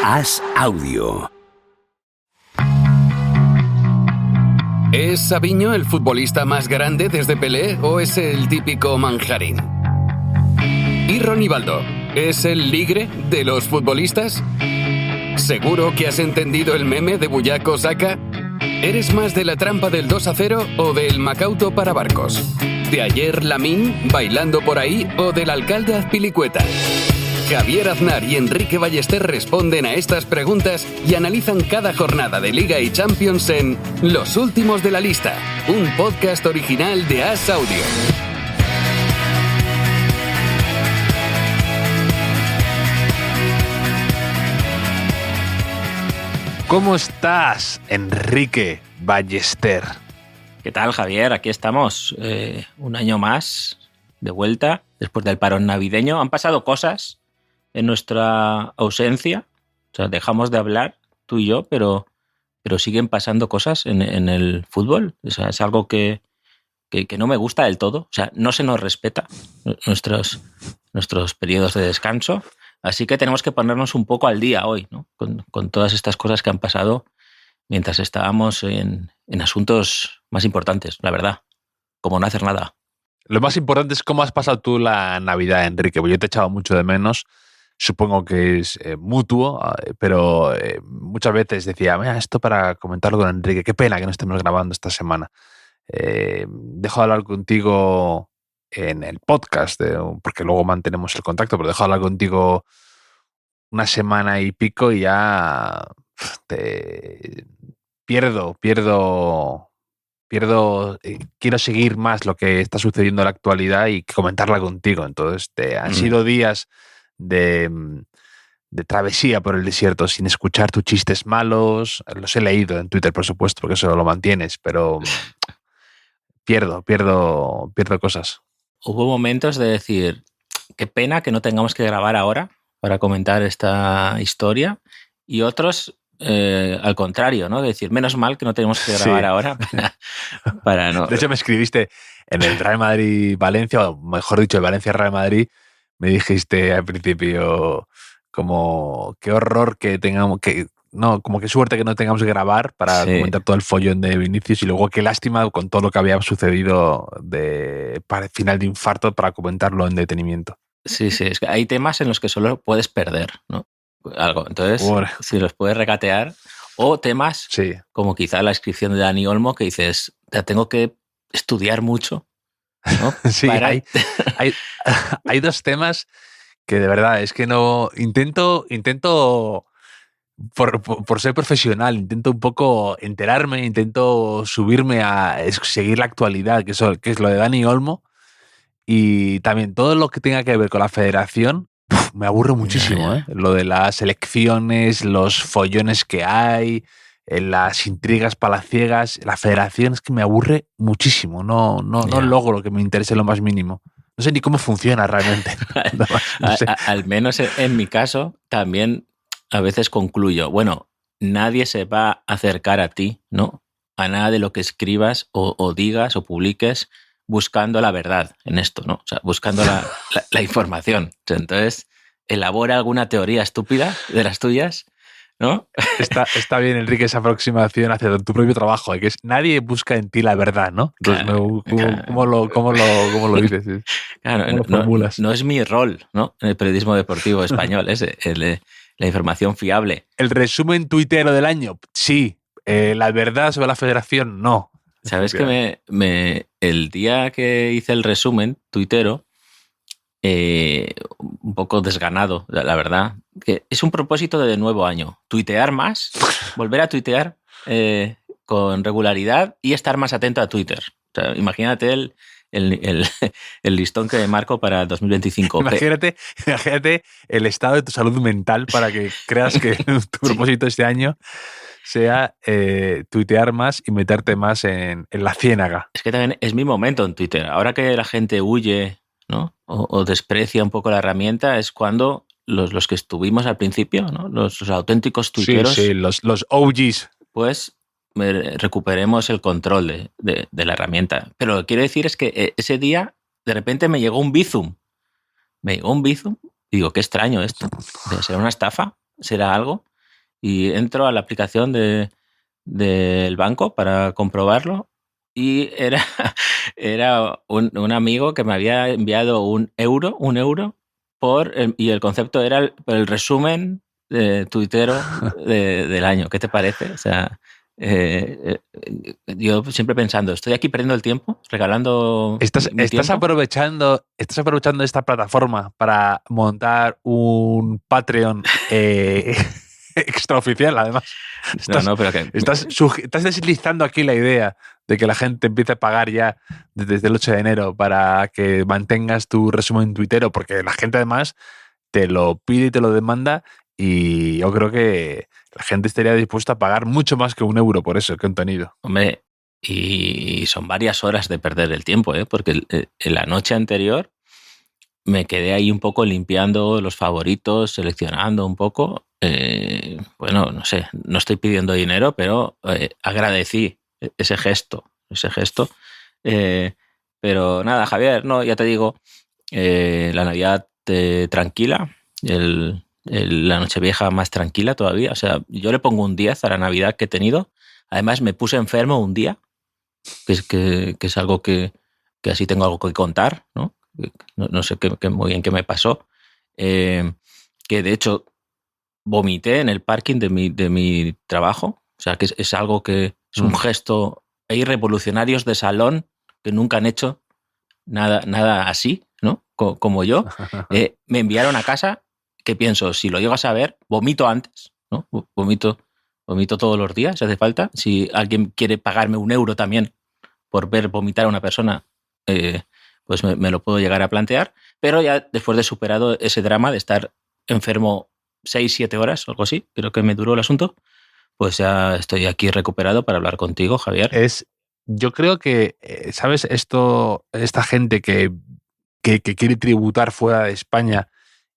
As Audio. ¿Es Sabiño el futbolista más grande desde Pelé o es el típico manjarín? ¿Y Ronivaldo es el ligre de los futbolistas? ¿Seguro que has entendido el meme de Buyaco Saka? ¿Eres más de la trampa del 2-0 o del Macauto para barcos? ¿De ayer Lamín bailando por ahí o del alcalde Azpilicueta? Javier Aznar y Enrique Ballester responden a estas preguntas y analizan cada jornada de Liga y Champions en Los Últimos de la Lista, un podcast original de As Audio. ¿Cómo estás, Enrique Ballester? ¿Qué tal, Javier? Aquí estamos, un año más de vuelta, después del parón navideño. Han pasado cosas en nuestra ausencia, o sea, dejamos de hablar, tú y yo, pero siguen pasando cosas en el fútbol. O sea, es algo que no me gusta del todo. O sea, no se nos respeta nuestros periodos de descanso. Así que tenemos que ponernos un poco al día hoy, ¿no? Con todas estas cosas que han pasado mientras estábamos en asuntos más importantes, la verdad, como no hacer nada. Lo más importante es cómo has pasado tú la Navidad, Enrique, porque yo te he echado mucho de menos. Supongo que es mutuo, pero muchas veces decía, mira, esto para comentarlo con Enrique, qué pena que no estemos grabando esta semana. Dejo de hablar contigo en el podcast, porque luego mantenemos el contacto, pero dejo de hablar contigo una semana y pico y ya pierdo, quiero seguir más lo que está sucediendo en la actualidad y comentarla contigo. Entonces, han sido días de travesía por el desierto sin escuchar tus chistes malos. Los he leído en Twitter, por supuesto, porque eso lo mantienes, pero pierdo cosas. Hubo momentos de decir, qué pena que no tengamos que grabar ahora para comentar esta historia, y otros al contrario, ¿no? De decir, menos mal que no tenemos que grabar ahora para no. De hecho, me escribiste en el Real Madrid-Valencia, o mejor dicho, el Valencia-Real Madrid, me dijiste al principio como qué horror que tengamos que... No, como qué suerte que no tengamos que grabar para comentar todo el follón de Vinicius, y luego qué lástima con todo lo que había sucedido para el final de infarto para comentarlo en detenimiento. Sí, es que hay temas en los que solo puedes perder, ¿no? Algo. Entonces, si los puedes regatear, o temas como quizá la inscripción de Dani Olmo, que dices, ya tengo que estudiar mucho, ¿no? Sí, hay dos temas que de verdad es que no intento por ser profesional, intento un poco enterarme, intento subirme a seguir la actualidad, que es lo de Dani Olmo, y también todo lo que tenga que ver con la federación. Me aburre muchísimo, ¿eh? Lo de las elecciones, los follones que hay, las intrigas palaciegas. La federación es que me aburre muchísimo. No logro que me interese lo más mínimo. No sé ni cómo funciona realmente. No sé. Al menos en mi caso, también a veces concluyo, bueno, nadie se va a acercar a ti, ¿no? A nada de lo que escribas o digas o publiques buscando la verdad en esto, ¿no? O sea, buscando la información. Entonces, elabora alguna teoría estúpida de las tuyas, ¿no? Está bien, Enrique, esa aproximación hacia tu propio trabajo, que es nadie busca en ti la verdad, ¿no? Entonces, ¿cómo lo dices? Claro, no es mi rol, ¿no? En el periodismo deportivo español, es la información fiable. El resumen tuitero del año, sí. La verdad sobre la federación, no. ¿Sabes que el día que hice el resumen tuitero, un poco desganado, la verdad, que es un propósito de nuevo año, tuitear más, volver a tuitear con regularidad y estar más atento a Twitter. O sea, imagínate el listón que me marco para 2025. Imagínate el estado de tu salud mental para que creas que tu propósito este año sea tuitear más y meterte más en la ciénaga. Es que también es mi momento en Twitter. Ahora que la gente huye, ¿no? o desprecia un poco la herramienta, es cuando los que estuvimos al principio, ¿no? los auténticos tuiteros, los OGs, pues recuperemos el control de la herramienta. Pero lo que quiero decir es que ese día de repente me llegó un Bizum. Y digo, qué extraño esto. ¿Será una estafa? ¿Será algo? y entro a la aplicación del banco para comprobarlo y era un amigo que me había enviado un euro y el concepto era el resumen tuitero del año. ¿Qué te parece? O sea, yo siempre pensando, estoy aquí perdiendo el tiempo, regalando mi Estás tiempo. aprovechando esta plataforma para montar un Patreon extraoficial, además. Estás deslizando aquí la idea de que la gente empiece a pagar ya desde el 8 de enero para que mantengas tu resumen tuitero, porque la gente además te lo pide y te lo demanda, y yo creo que la gente estaría dispuesta a pagar mucho más que €1 por eso, contenido. Hombre, y son varias horas de perder el tiempo, porque en la noche anterior me quedé ahí un poco limpiando los favoritos, seleccionando un poco. Bueno, no sé, no estoy pidiendo dinero, pero agradecí ese gesto. Pero nada, Javier, no, ya te digo, la Navidad tranquila, la Nochevieja más tranquila todavía. O sea, yo le pongo un 10 a la Navidad que he tenido. Además, me puse enfermo un día, que es algo que así tengo algo que contar, ¿no? No sé muy bien qué me pasó. Que de hecho vomité en el parking de mi trabajo. O sea, que es algo que es un gesto. Hay revolucionarios de salón que nunca han hecho nada así, ¿no? Como yo. Me enviaron a casa, que pienso, si lo llego a saber, vomito antes, ¿no? Vomito todos los días, si hace falta. Si alguien quiere pagarme €1 también por ver vomitar a una persona, pues me lo puedo llegar a plantear. Pero ya después de superado ese drama de estar enfermo 6-7 horas o algo así, creo que me duró el asunto, pues ya estoy aquí recuperado para hablar contigo, Javier. Yo creo que, ¿sabes? Esta gente que quiere tributar fuera de España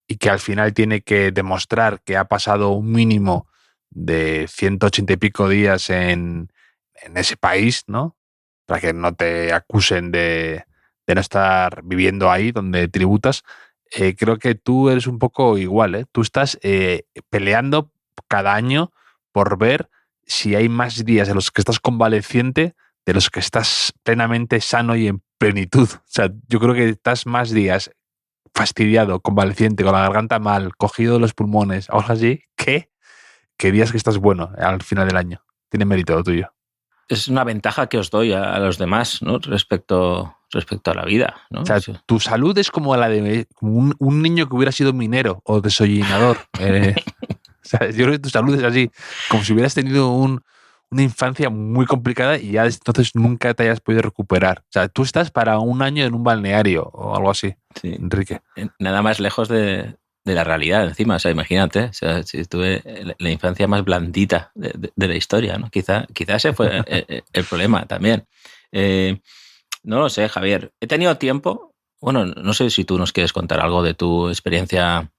y que al final tiene que demostrar que ha pasado un mínimo de 180 y pico días en ese país, ¿no? Para que no te acusen de no estar viviendo ahí donde tributas. Creo que tú eres un poco igual, ¿eh? Tú estás peleando cada año por ver si hay más días en los que estás convaleciente de los que estás plenamente sano y en plenitud. O sea, yo creo que estás más días fastidiado, convaleciente, con la garganta mal, cogido de los pulmones, algo así, que días que estás bueno al final del año. Tiene mérito lo tuyo. Es una ventaja que os doy a los demás, ¿no? Respecto a la vida, ¿no? O sea, tu salud es como la de como un niño que hubiera sido minero o desollinador. O sea, yo creo que tu salud es así, como si hubieras tenido una infancia muy complicada y ya entonces nunca te hayas podido recuperar. O sea, tú estás para un año en un balneario o algo así, sí. Enrique. Nada más lejos de la realidad encima. O sea, imagínate, o sea, si tuve la infancia más blandita de la historia, ¿no? Quizá ese fue el problema también. No lo sé, Javier. He tenido tiempo. Bueno, no sé si tú nos quieres contar algo de tu experiencia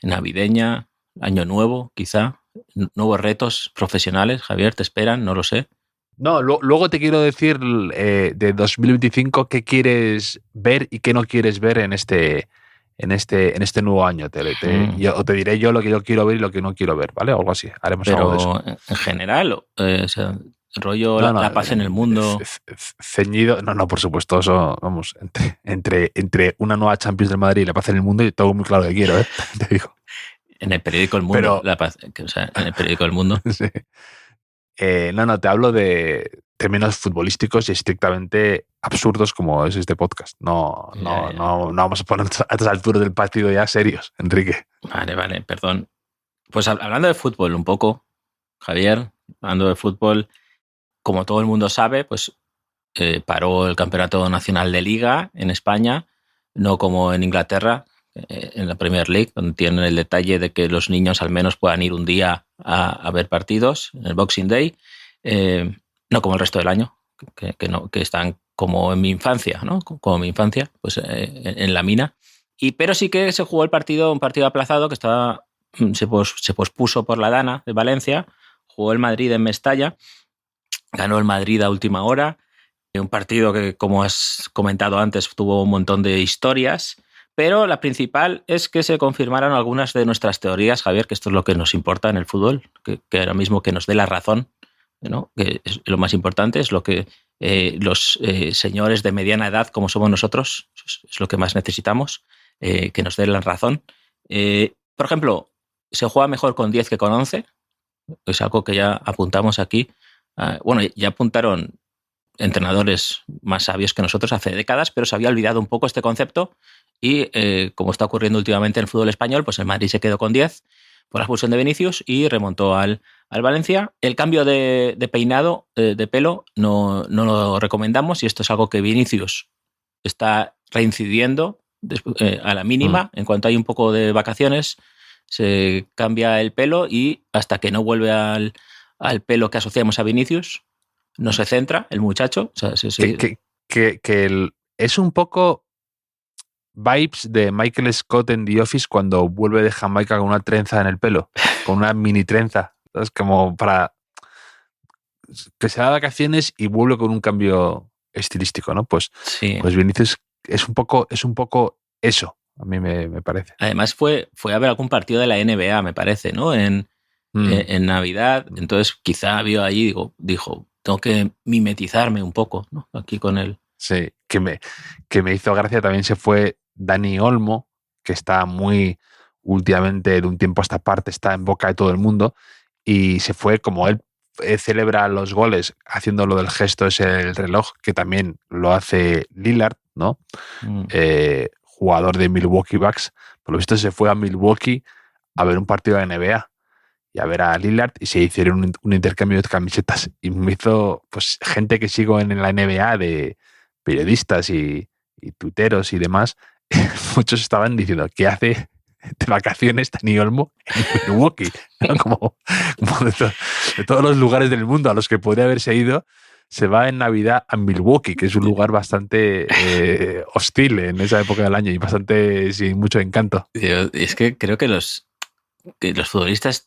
navideña, año nuevo, quizá. Nuevos retos profesionales, Javier, ¿te esperan? No lo sé. No, luego te quiero decir de 2025 qué quieres ver y qué no quieres ver en este nuevo año. Te diré yo lo que yo quiero ver y lo que no quiero ver, ¿vale? O algo así. Haremos algo de eso. En general, o sea, rollo la paz en el mundo. Ceñido. No, por supuesto, eso, vamos, entre una nueva Champions del Madrid y la paz en el mundo, y todo muy claro que quiero, te digo. En el periódico El Mundo, pero, la paz, o sea, en el periódico El Mundo. Sí. No, te hablo de términos futbolísticos y estrictamente absurdos como es este podcast. No vamos a poner a estas alturas del partido ya serios, Enrique. Vale, perdón. Pues hablando de fútbol un poco, Javier, hablando de fútbol, como todo el mundo sabe, pues paró el Campeonato Nacional de Liga en España, no como en Inglaterra, en la Premier League, donde tienen el detalle de que los niños al menos puedan ir un día a ver partidos en el Boxing Day, no como el resto del año, que están como en mi infancia, ¿no? Como mi infancia, pues en la mina. Pero sí que se jugó un partido aplazado que se pospuso por la Dana de Valencia. Jugó el Madrid en Mestalla, ganó el Madrid a última hora. Un partido que, como has comentado antes, tuvo un montón de historias, Pero la principal es que se confirmaron algunas de nuestras teorías, Javier, que esto es lo que nos importa en el fútbol, que ahora mismo que nos dé la razón, ¿no? Que es lo más importante, es lo que los señores de mediana edad, como somos nosotros, es lo que más necesitamos, que nos den la razón. Por ejemplo, se juega mejor con 10 que con 11, es algo que ya apuntamos aquí. Bueno, ya apuntaron entrenadores más sabios que nosotros hace décadas, pero se había olvidado un poco este concepto y como está ocurriendo últimamente en el fútbol español, pues el Madrid se quedó con 10 por la expulsión de Vinicius y remontó al Valencia. El cambio de peinado, de pelo, no lo recomendamos y esto es algo que Vinicius está reincidiendo a la mínima. En cuanto hay un poco de vacaciones, se cambia el pelo y hasta que no vuelve al pelo que asociamos a Vinicius, no se centra el muchacho. O sea, es un poco vibes de Michael Scott en The Office cuando vuelve de Jamaica con una trenza en el pelo, con una mini trenza. Es como para que se da vacaciones y vuelve con un cambio estilístico, ¿no? Pues Vinicius es un poco eso, a mí me parece. Además fue a ver algún partido de la NBA, me parece, ¿no? En Navidad. Entonces quizá vio allí, dijo, tengo que mimetizarme un poco, ¿no? Aquí con él. Sí, que me hizo gracia. También se fue Dani Olmo, que está muy últimamente, de un tiempo a esta parte, está en boca de todo el mundo, y se fue, como él celebra los goles haciendo lo del gesto ese del reloj, que también lo hace Lillard, ¿no? Jugador de Milwaukee Bucks. Por lo visto se fue a Milwaukee a ver un partido de NBA y a ver a Lillard y se hicieron un intercambio de camisetas. Y me hizo, pues, gente que sigo en la NBA, de periodistas y tuiteros y demás, muchos estaban diciendo, ¿qué hace de vacaciones Dani Olmo en Milwaukee? ¿No? Como de todos los lugares del mundo a los que podría haberse ido, se va en Navidad a Milwaukee, que es un lugar bastante hostil en esa época del año y bastante sin mucho encanto. Es que creo que los futbolistas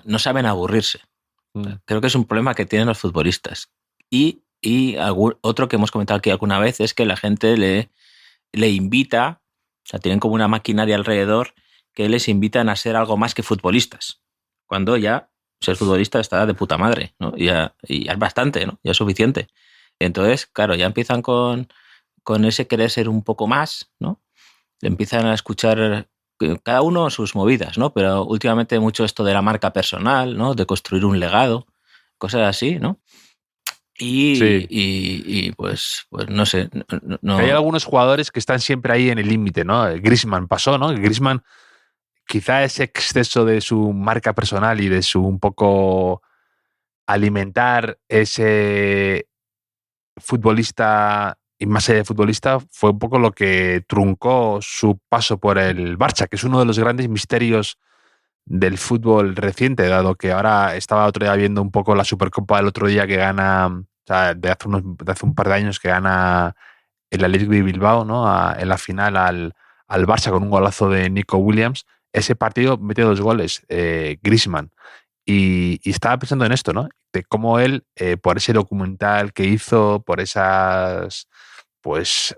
no saben aburrirse. Creo que es un problema que tienen los futbolistas. Y otro que hemos comentado aquí alguna vez es que la gente le invita, o sea, tienen como una maquinaria alrededor que les invitan a ser algo más que futbolistas, cuando ya ser futbolista está de puta madre, ¿no? Y ya es bastante, ¿no? Ya es suficiente. Entonces, claro, ya empiezan con ese querer ser un poco más, ¿no? Empiezan a escuchar cada uno sus movidas, ¿no? Pero últimamente mucho esto de la marca personal, ¿no? De construir un legado, cosas así, ¿no? Y pues no sé. No. Hay algunos jugadores que están siempre ahí en el límite, ¿no? Griezmann pasó, ¿no? Griezmann, quizá ese exceso de su marca personal y de su un poco alimentar ese futbolista, y más allá de futbolista, fue un poco lo que truncó su paso por el Barça, que es uno de los grandes misterios del fútbol reciente, dado que ahora estaba otro día viendo un poco la Supercopa del otro día que gana, o sea, de hace un par de años, que gana el Athletic de Bilbao, ¿no? En la final al Barça con un golazo de Nico Williams. Ese partido metió 2 goles, Griezmann. Y estaba pensando en esto, ¿no? De cómo él, por ese documental que hizo, por esas, pues,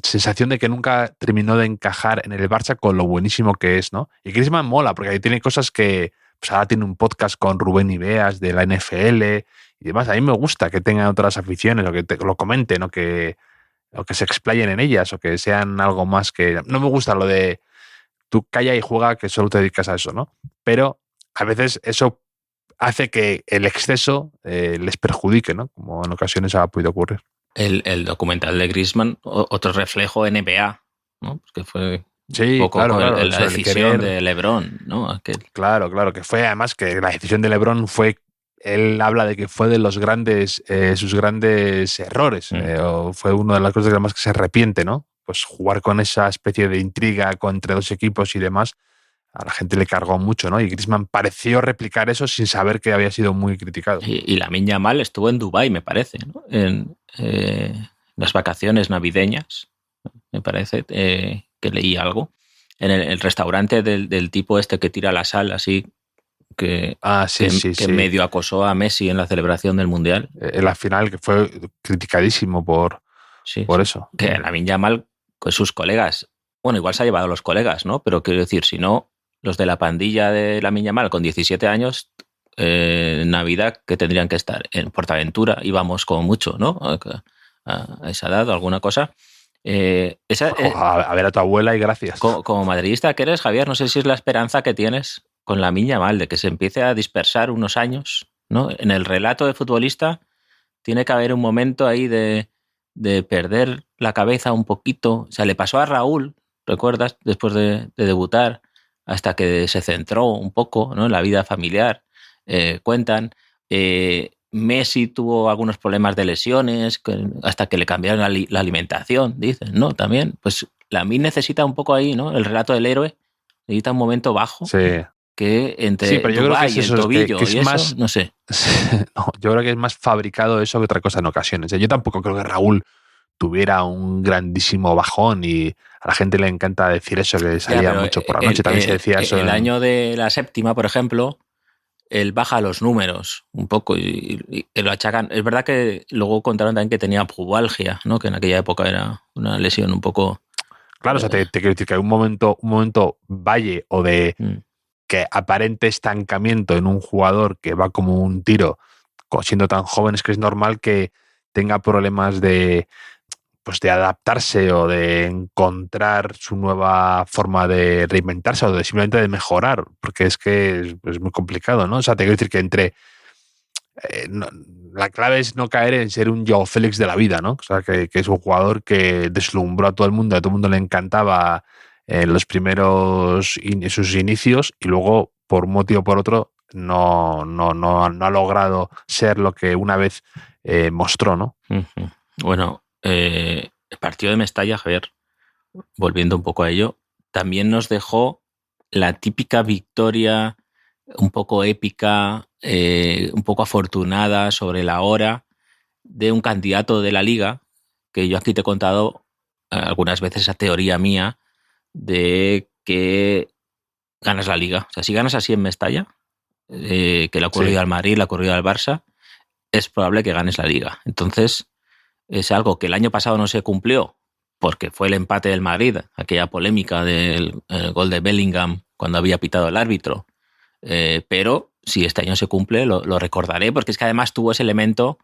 sensación de que nunca terminó de encajar en el Barça con lo buenísimo que es, ¿no? Y Griezmann mola, porque ahí tiene cosas que, pues ahora tiene un podcast con Rubén Ibeas de la NFL y demás. A mí me gusta que tengan otras aficiones, o que lo comenten, o que se explayen en ellas, o que sean algo más que... No me gusta lo de tú calla y juega, que solo te dedicas a eso, ¿no? Pero a veces eso hace que el exceso les perjudique, ¿no? Como en ocasiones ha podido ocurrir. El documental de Griezmann, otro reflejo NBA, ¿no? Que fue un poco claro, la decisión de LeBron, ¿no? Claro, que fue además que la decisión de LeBron fue... Él habla de que fue de los grandes, sus grandes errores, o fue una de las cosas que más que se arrepiente, ¿no? Pues jugar con esa especie de intriga entre 2 equipos y demás, a la gente le cargó mucho, ¿no? Y Griezmann pareció replicar eso sin saber que había sido muy criticado. Y Lamine Yamal estuvo en Dubái, me parece, ¿no? En las vacaciones navideñas, me parece, que leí algo, en el restaurante del tipo este que tira la sal así, que medio acosó a Messi en la celebración del Mundial. En la final, que fue criticadísimo por eso. Que Lamine Yamal, con sus colegas, Bueno, igual se ha llevado a los colegas, ¿no? Pero quiero decir, si no, los de la pandilla de Lamine Yamal con 17 años, en Navidad, que tendrían que estar en Portaventura, íbamos como mucho, ¿no? A esa edad o alguna cosa. A ver a tu abuela y gracias. Como madridista que eres, Javier, no sé si es la esperanza que tienes con Lamine Yamal de que se empiece a dispersar unos años, ¿no? En el relato de futbolista tiene que haber un momento ahí de perder la cabeza un poquito. O sea, le pasó a Raúl, ¿recuerdas? Después de debutar, hasta que se centró un poco, ¿no? En la vida familiar. Cuentan. Messi tuvo algunos problemas de lesiones, hasta que le cambiaron la alimentación, dicen, ¿no? También, pues Lamine necesita un poco ahí, ¿no? El relato del héroe necesita un momento bajo. Sí. Que entre sí, pero yo creo que es y el eso, tobillo que es y eso, más, no sé. No, yo creo que es más fabricado eso que otra cosa en ocasiones. Yo tampoco creo que Raúl tuviera un grandísimo bajón y a la gente le encanta decir eso, que salía mucho por la noche. También se decía eso. El año de la séptima, por ejemplo, él baja los números un poco y lo achacan. Es verdad que luego contaron también que tenía pubalgia, ¿no? Que en aquella época era una lesión un poco... Claro, o sea, te quiero decir que hay un momento valle o de que aparente estancamiento en un jugador que va como un tiro, siendo tan joven, es que es normal que tenga problemas de adaptarse o de encontrar su nueva forma de reinventarse o de simplemente de mejorar, porque es que es muy complicado, ¿no? O sea, te quiero decir que la clave es no caer en ser un Joao Félix de la vida, ¿no? O sea, que es un jugador que deslumbró a todo el mundo le encantaba en los primeros sus inicios y luego, por un motivo o por otro, no ha logrado ser lo que una vez mostró, ¿no? Bueno, el partido de Mestalla, Javier, volviendo un poco a ello, también nos dejó la típica victoria un poco épica, un poco afortunada sobre la hora de un candidato de la Liga, que yo aquí te he contado algunas veces esa teoría mía de que ganas la Liga. O sea, si ganas así en Mestalla, que le ha ocurrido al Madrid, le ha ocurrido al Barça, es probable que ganes la Liga. Entonces, es algo que el año pasado no se cumplió, porque fue el empate del Madrid, aquella polémica del gol de Bellingham cuando había pitado el árbitro. Pero si este año se cumple, lo recordaré, porque es que además tuvo ese elemento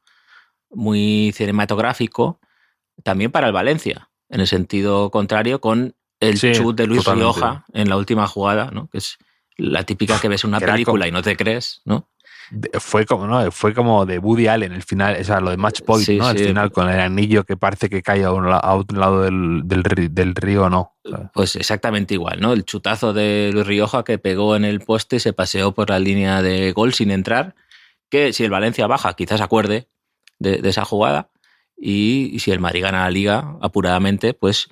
muy cinematográfico también para el Valencia, en el sentido contrario, con el chut de Luis Rioja en la última jugada, ¿no? Que es la típica que ves en una película y no te crees, ¿no? Fue como de Woody Allen el final, o sea, lo de Match Point, ¿no? Al final, con el anillo que parece que cae a otro lado del río, ¿no? Pues exactamente igual, ¿no? El chutazo de Luis Rioja que pegó en el poste y se paseó por la línea de gol sin entrar, que si el Valencia baja, quizás acuerde de esa jugada, y si el Madrid gana la Liga apuradamente, pues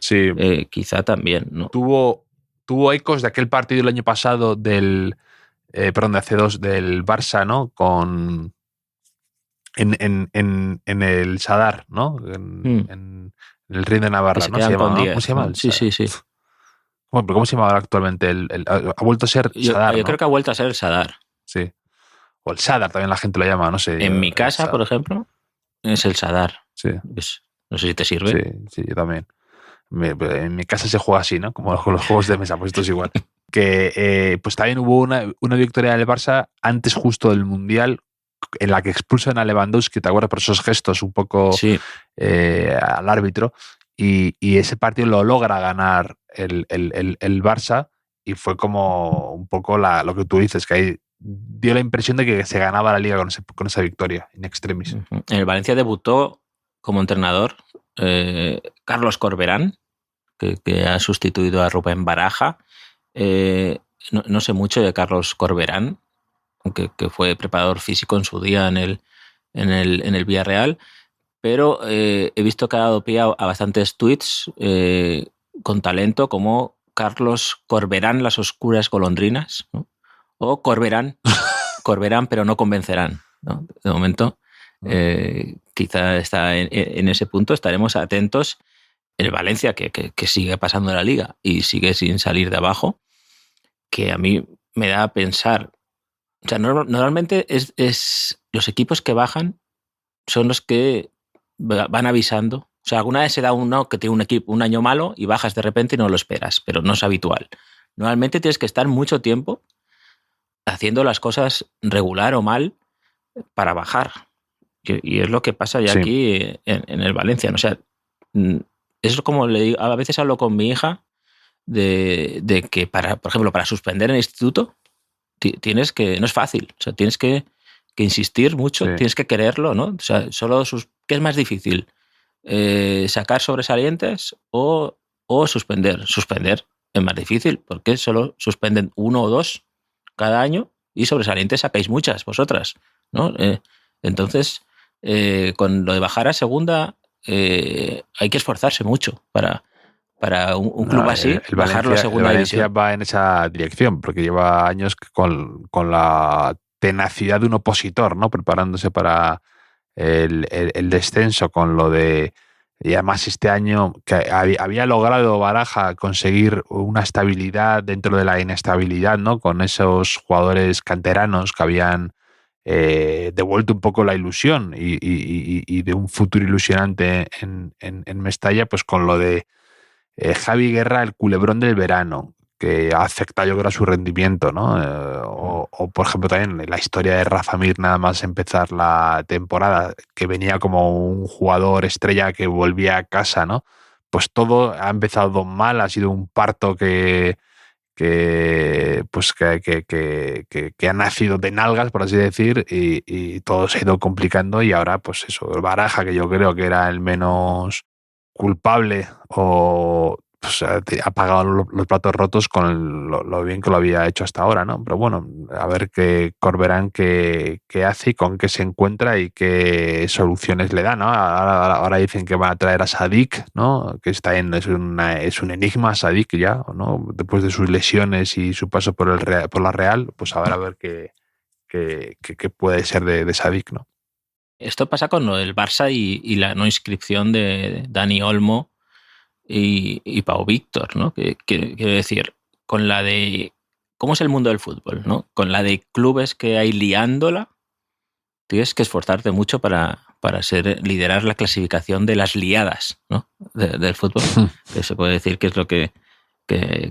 quizá también, ¿no? Tuvo ecos de aquel partido el año pasado de hace dos, del Barça, ¿no? En el Sadar, ¿no? En el Ring de Navarra, ¿no? ¿Cómo se llama? Sí. Bueno, pero ¿cómo se llama ahora actualmente? Ha vuelto a ser Sadar, yo creo que ha vuelto a ser el Sadar. Sí. O el Sadar también la gente lo llama, no sé. En mi casa, por ejemplo, es el Sadar. Sí. Pues, no sé si te sirve. Sí, yo también. En mi casa se juega así, ¿no? Como con los juegos de mesa, pues esto es igual. Que pues también hubo una victoria del Barça antes justo del Mundial en la que expulsan a Lewandowski, ¿te acuerdas? Por esos gestos un poco al árbitro. Y ese partido lo logra ganar el Barça y fue como un poco lo que tú dices, que ahí dio la impresión de que se ganaba la Liga con esa victoria in extremis. En el Valencia debutó como entrenador Carlos Corberán, que ha sustituido a Rubén Baraja. No sé mucho de Carlos Corberán, que fue preparador físico en su día en el Villarreal, pero he visto que ha dado pie a bastantes tuits con talento, como Carlos Corberán, las oscuras golondrinas, ¿no? O Corberán, pero no convencerán, ¿no? De momento, quizá está en ese punto, estaremos atentos. El Valencia, que sigue pasando la Liga y sigue sin salir de abajo, que a mí me da a pensar. O sea, normalmente es los equipos que bajan son los que van avisando O sea, alguna vez se da uno que tiene un equipo un año malo y bajas de repente y no lo esperas, pero no es habitual. Normalmente tienes que estar mucho tiempo haciendo las cosas regular o mal para bajar. Y es lo que pasa ya aquí en el Valencia. ¿No? O sea, es como le digo, a veces hablo con mi hija de que, por ejemplo, para suspender en el instituto, tienes que, no es fácil, o sea, tienes que insistir mucho, tienes que quererlo, ¿no? O sea, ¿qué es más difícil? ¿Sacar sobresalientes o suspender? Suspender es más difícil, porque solo suspenden 1 o 2 cada año y sobresalientes sacáis muchas vosotras, ¿no? Entonces, con lo de bajar a segunda, hay que esforzarse mucho para un club así, el bajarlo a segunda Valencia división. va en esa dirección, porque lleva años con la tenacidad de un opositor, ¿no? Preparándose para el descenso, con lo de... Y además este año que había logrado Baraja conseguir una estabilidad dentro de la inestabilidad, ¿no? Con esos jugadores canteranos que habían devuelto un poco la ilusión y de un futuro ilusionante en Mestalla, pues con lo de Javi Guerra, el culebrón del verano, que afecta yo creo a su rendimiento, ¿no? O por ejemplo también la historia de Rafa Mir nada más empezar la temporada, que venía como un jugador estrella que volvía a casa, ¿no? Pues todo ha empezado mal, ha sido un parto que ha nacido de nalgas, por así decir, y todo se ha ido complicando, y ahora pues eso, el Baraja, que yo creo que era el menos culpable, o pues, ha pagado los platos rotos con lo bien que lo había hecho hasta ahora, ¿no? Pero bueno, a ver qué Corberán qué hace y con qué se encuentra y qué soluciones le da, ¿no? Ahora dicen que van a traer a Sadik, ¿no? Que es un enigma Sadik ya, ¿no? Después de sus lesiones y su paso por la Real, pues ahora a ver qué puede ser de Sadik, ¿no? Esto pasa con lo del Barça y la no inscripción de Dani Olmo y Pau Víctor, ¿no? Quiero decir, con la de cómo es el mundo del fútbol, ¿no? Con la de clubes que hay liándola, tienes que esforzarte mucho para liderar la clasificación de las liadas, ¿no? Del fútbol. Que se puede decir que es lo que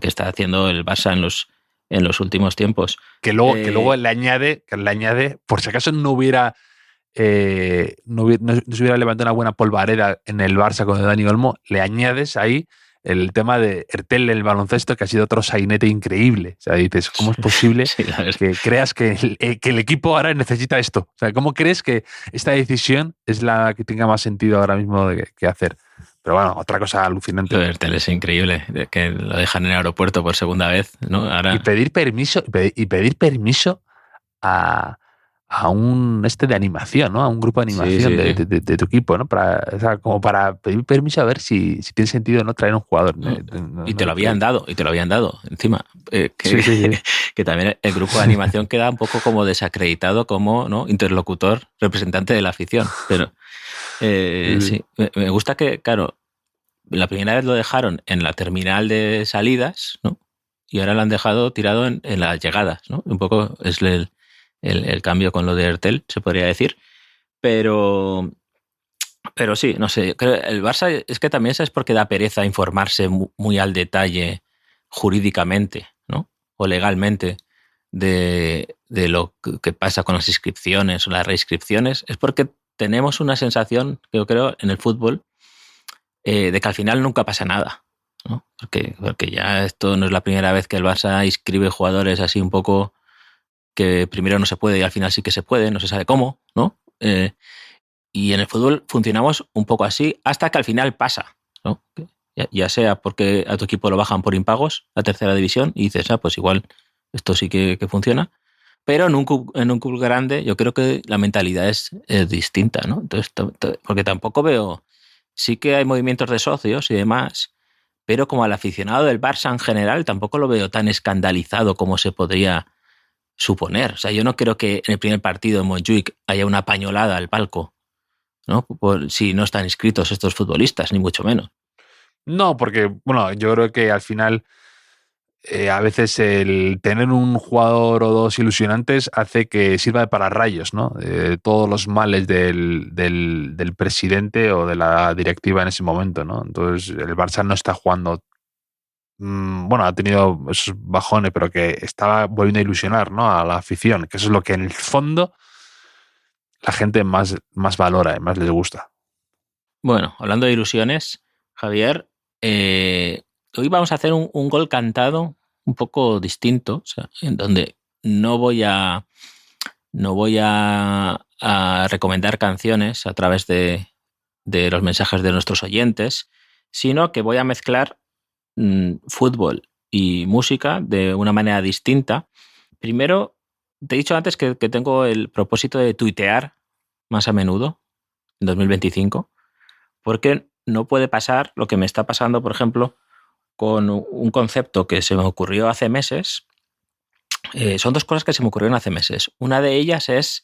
está haciendo el Barça en los últimos tiempos. Que luego le añade, por si acaso no se hubiera levantado una buena polvareda en el Barça con Dani Olmo, le añades ahí el tema de Ertel en el baloncesto, que ha sido otro sainete increíble. O sea, dices, ¿cómo es posible que creas que el equipo ahora necesita esto? O sea, ¿cómo crees que esta decisión es la que tenga más sentido ahora mismo que hacer? Pero bueno, otra cosa alucinante. Lo de Ertel es increíble, que lo dejan en el aeropuerto por segunda vez, ¿no? Ahora... Y pedir permiso a un de animación, ¿no? A un grupo de animación de tu equipo, ¿no? O sea, como para pedir permiso a ver si tiene sentido no traer un jugador. Y te lo habían dado encima. Que también el grupo de animación queda un poco como desacreditado como, ¿no? Interlocutor, representante de la afición. Pero sí, me gusta que, claro, la primera vez lo dejaron en la terminal de salidas, ¿no? Y ahora lo han dejado tirado en las llegadas, ¿no? Un poco es el cambio con lo de Ertel, se podría decir. Pero sí, no sé. Creo el Barça es que también es porque da pereza informarse muy al detalle jurídicamente, ¿no? O legalmente de lo que pasa con las inscripciones o las reinscripciones. Es porque tenemos una sensación, yo creo, en el fútbol, de que al final nunca pasa nada, ¿no? Porque ya esto no es la primera vez que el Barça inscribe jugadores así un poco que primero no se puede y al final sí que se puede, no se sabe cómo, ¿no? Y en el fútbol funcionamos un poco así hasta que al final pasa, ¿no? Ya sea porque a tu equipo lo bajan por impagos a tercera división y dices, pues igual esto sí que funciona, pero en un club grande yo creo que la mentalidad es distinta, ¿no? Entonces, porque tampoco veo, sí que hay movimientos de socios y demás, pero como al aficionado del Barça en general tampoco lo veo tan escandalizado como se podría suponer. O sea, yo no creo que en el primer partido de Montjuic haya una pañolada al palco, ¿no? Si no están inscritos estos futbolistas, ni mucho menos. No, porque, bueno, yo creo que al final a veces el tener un jugador o dos ilusionantes hace que sirva de pararrayos, ¿no? Todos los males del presidente o de la directiva en ese momento, ¿no? Entonces el Barça no está jugando, bueno, ha tenido esos bajones, pero que estaba volviendo a ilusionar, ¿no? A la afición, que eso es lo que en el fondo la gente más valora y más les gusta. Bueno, hablando de ilusiones, Javier, hoy vamos a hacer un gol cantado un poco distinto, o sea, en donde no voy a recomendar canciones a través de los mensajes de nuestros oyentes, sino que voy a mezclar fútbol y música de una manera distinta. Primero, te he dicho antes que tengo el propósito de tuitear más a menudo en 2025, porque no puede pasar lo que me está pasando, por ejemplo, con un concepto que se me ocurrió hace meses. Son dos cosas que se me ocurrieron hace meses. Una de ellas es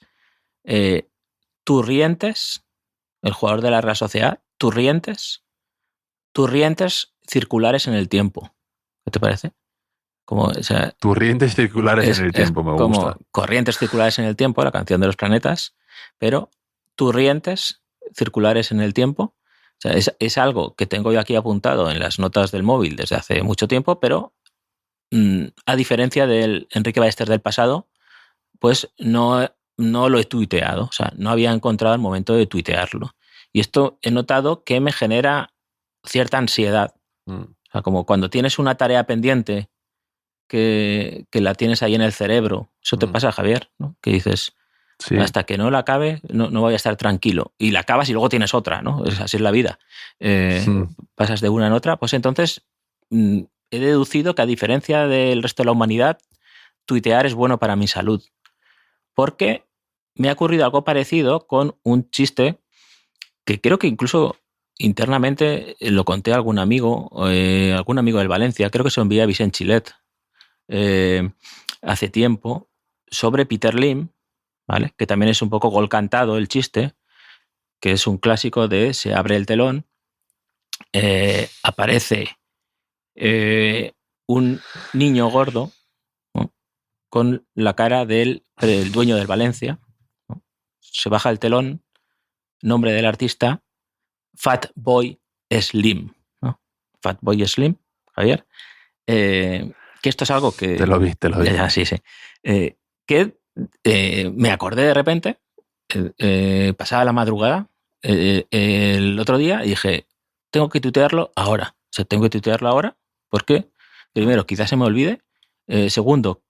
Turrientes, el jugador de la Real Sociedad, Turrientes circulares en el tiempo. ¿Qué te parece? Como, o sea, Corrientes circulares en el tiempo, me como gusta. Corrientes circulares en el tiempo, la canción de los planetas, pero Turrientes circulares en el tiempo. O sea, es algo que tengo yo aquí apuntado en las notas del móvil desde hace mucho tiempo, pero a diferencia del Enrique Ballester del pasado, pues no lo he tuiteado. O sea, no había encontrado el momento de tuitearlo. Y esto he notado que me genera cierta ansiedad. O sea, como cuando tienes una tarea pendiente que la tienes ahí en el cerebro. Eso te pasa, Javier, ¿no? Que dices, sí, hasta que no la acabe, no voy a estar tranquilo. Y la acabas y luego tienes otra, ¿no? Así es la vida. Pasas de una en otra. Pues entonces he deducido que, a diferencia del resto de la humanidad, tuitear es bueno para mi salud. Porque me ha ocurrido algo parecido con un chiste que creo que incluso internamente lo conté a algún amigo del Valencia, creo que se lo envié a Vicent Chilet hace tiempo, sobre Peter Lim, ¿vale? Que también es un poco gol cantado el chiste, que es un clásico de se abre el telón, aparece un niño gordo, ¿no? Con la cara del dueño del Valencia, ¿no? Se baja el telón, nombre del artista, Fatboy Slim, ¿no? Fatboy Slim, Javier. Que esto es algo que... Te lo vi. Sí. Que me acordé de repente, pasaba la madrugada, el otro día, y dije, tengo que tuitearlo ahora. O sea, tengo que tuitearlo ahora porque, primero, quizás se me olvide. Segundo,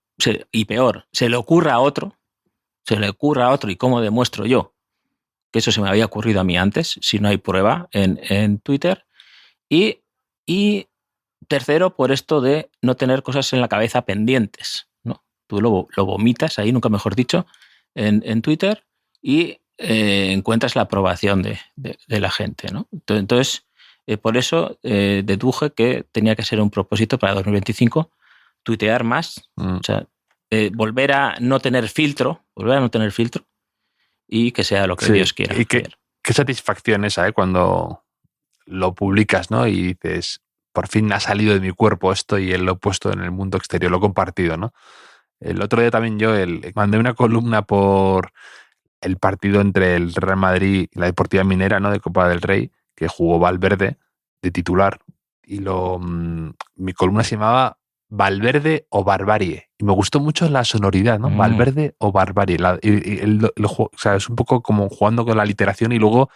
y peor, se le ocurra a otro. ¿Y cómo demuestro yo que eso se me había ocurrido a mí antes, si no hay prueba en Twitter? Y tercero, por esto de no tener cosas en la cabeza pendientes, ¿no? Tú lo vomitas ahí, nunca mejor dicho, en Twitter, y encuentras la aprobación de la gente, ¿no? Entonces, por eso deduje que tenía que ser un propósito para 2025, tuitear más, o sea, volver a no tener filtro, y que sea lo que Dios quiera. Y qué satisfacción esa, cuando lo publicas, ¿no? Y dices, por fin ha salido de mi cuerpo esto y lo he puesto en el mundo exterior, lo he compartido, ¿no? El otro día también yo mandé una columna por el partido entre el Real Madrid y la Deportiva Minera, ¿no? De Copa del Rey, que jugó Valverde de titular. Y mi columna se llamaba Valverde o Barbarie. Y me gustó mucho la sonoridad, ¿no? Valverde o Barbarie. O sea, es un poco como jugando con la literación y luego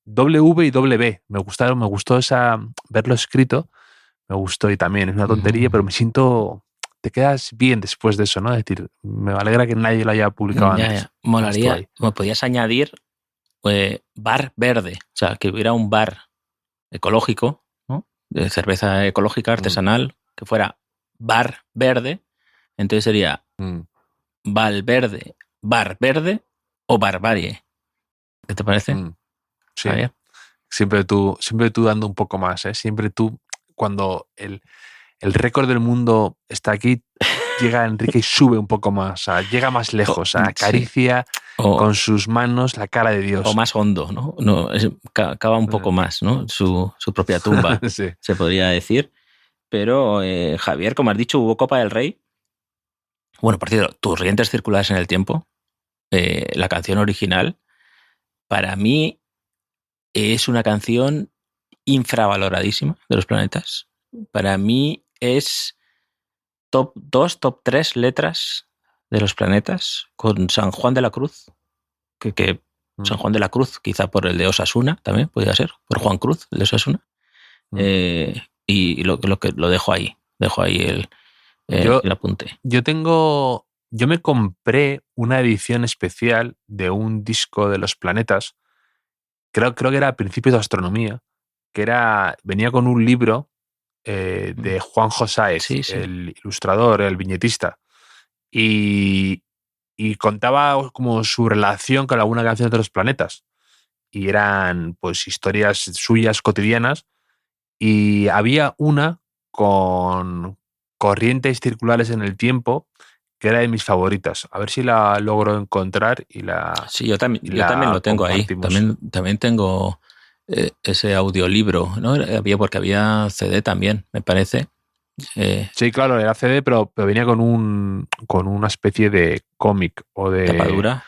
W y W. Me gustó verlo escrito. Me gustó, y también es una tontería, pero me siento... Te quedas bien después de eso, ¿no? Es decir, me alegra que nadie lo haya publicado antes. Molaría. Me podías añadir bar verde. O sea, que hubiera un bar ecológico, ¿no? De cerveza ecológica, artesanal, que fuera bar verde. Entonces sería Valverde, bar verde o barbarie. ¿Qué te parece? Sí. Siempre tú dando un poco más, ¿eh? Siempre tú, cuando el récord del mundo está aquí, llega Enrique y sube un poco más, o sea, llega más lejos, acaricia con sus manos la cara de Dios. O más hondo, ¿no? Cava un poco más, ¿no? Su propia tumba, sí. se podría decir. Pero, Javier, como has dicho, hubo Copa del Rey. Bueno, por cierto, Torrientes Circulares en el Tiempo, la canción original, para mí es una canción infravaloradísima de Los Planetas. Para mí es top 2, top 3 letras de Los Planetas, con San Juan de la Cruz, que San Juan de la Cruz, quizá por el de Osasuna también, podría ser, por Juan Cruz, el de Osasuna. Y lo dejo ahí el apunte. Yo me compré una edición especial de un disco de Los Planetas, creo que era Principios de Astronomía, que venía con un libro de Juanjo Sáez, Sí. el ilustrador, el viñetista, y contaba como su relación con alguna canción de Los Planetas. Y eran pues historias suyas cotidianas, y había una con Corrientes Circulares en el Tiempo, que era de mis favoritas. A ver si la logro encontrar y la... Sí, yo también lo tengo ahí. También tengo ese audiolibro, ¿no? Porque había CD también, me parece. Sí, claro, era CD, pero venía con una especie de cómic o de... Tapadura.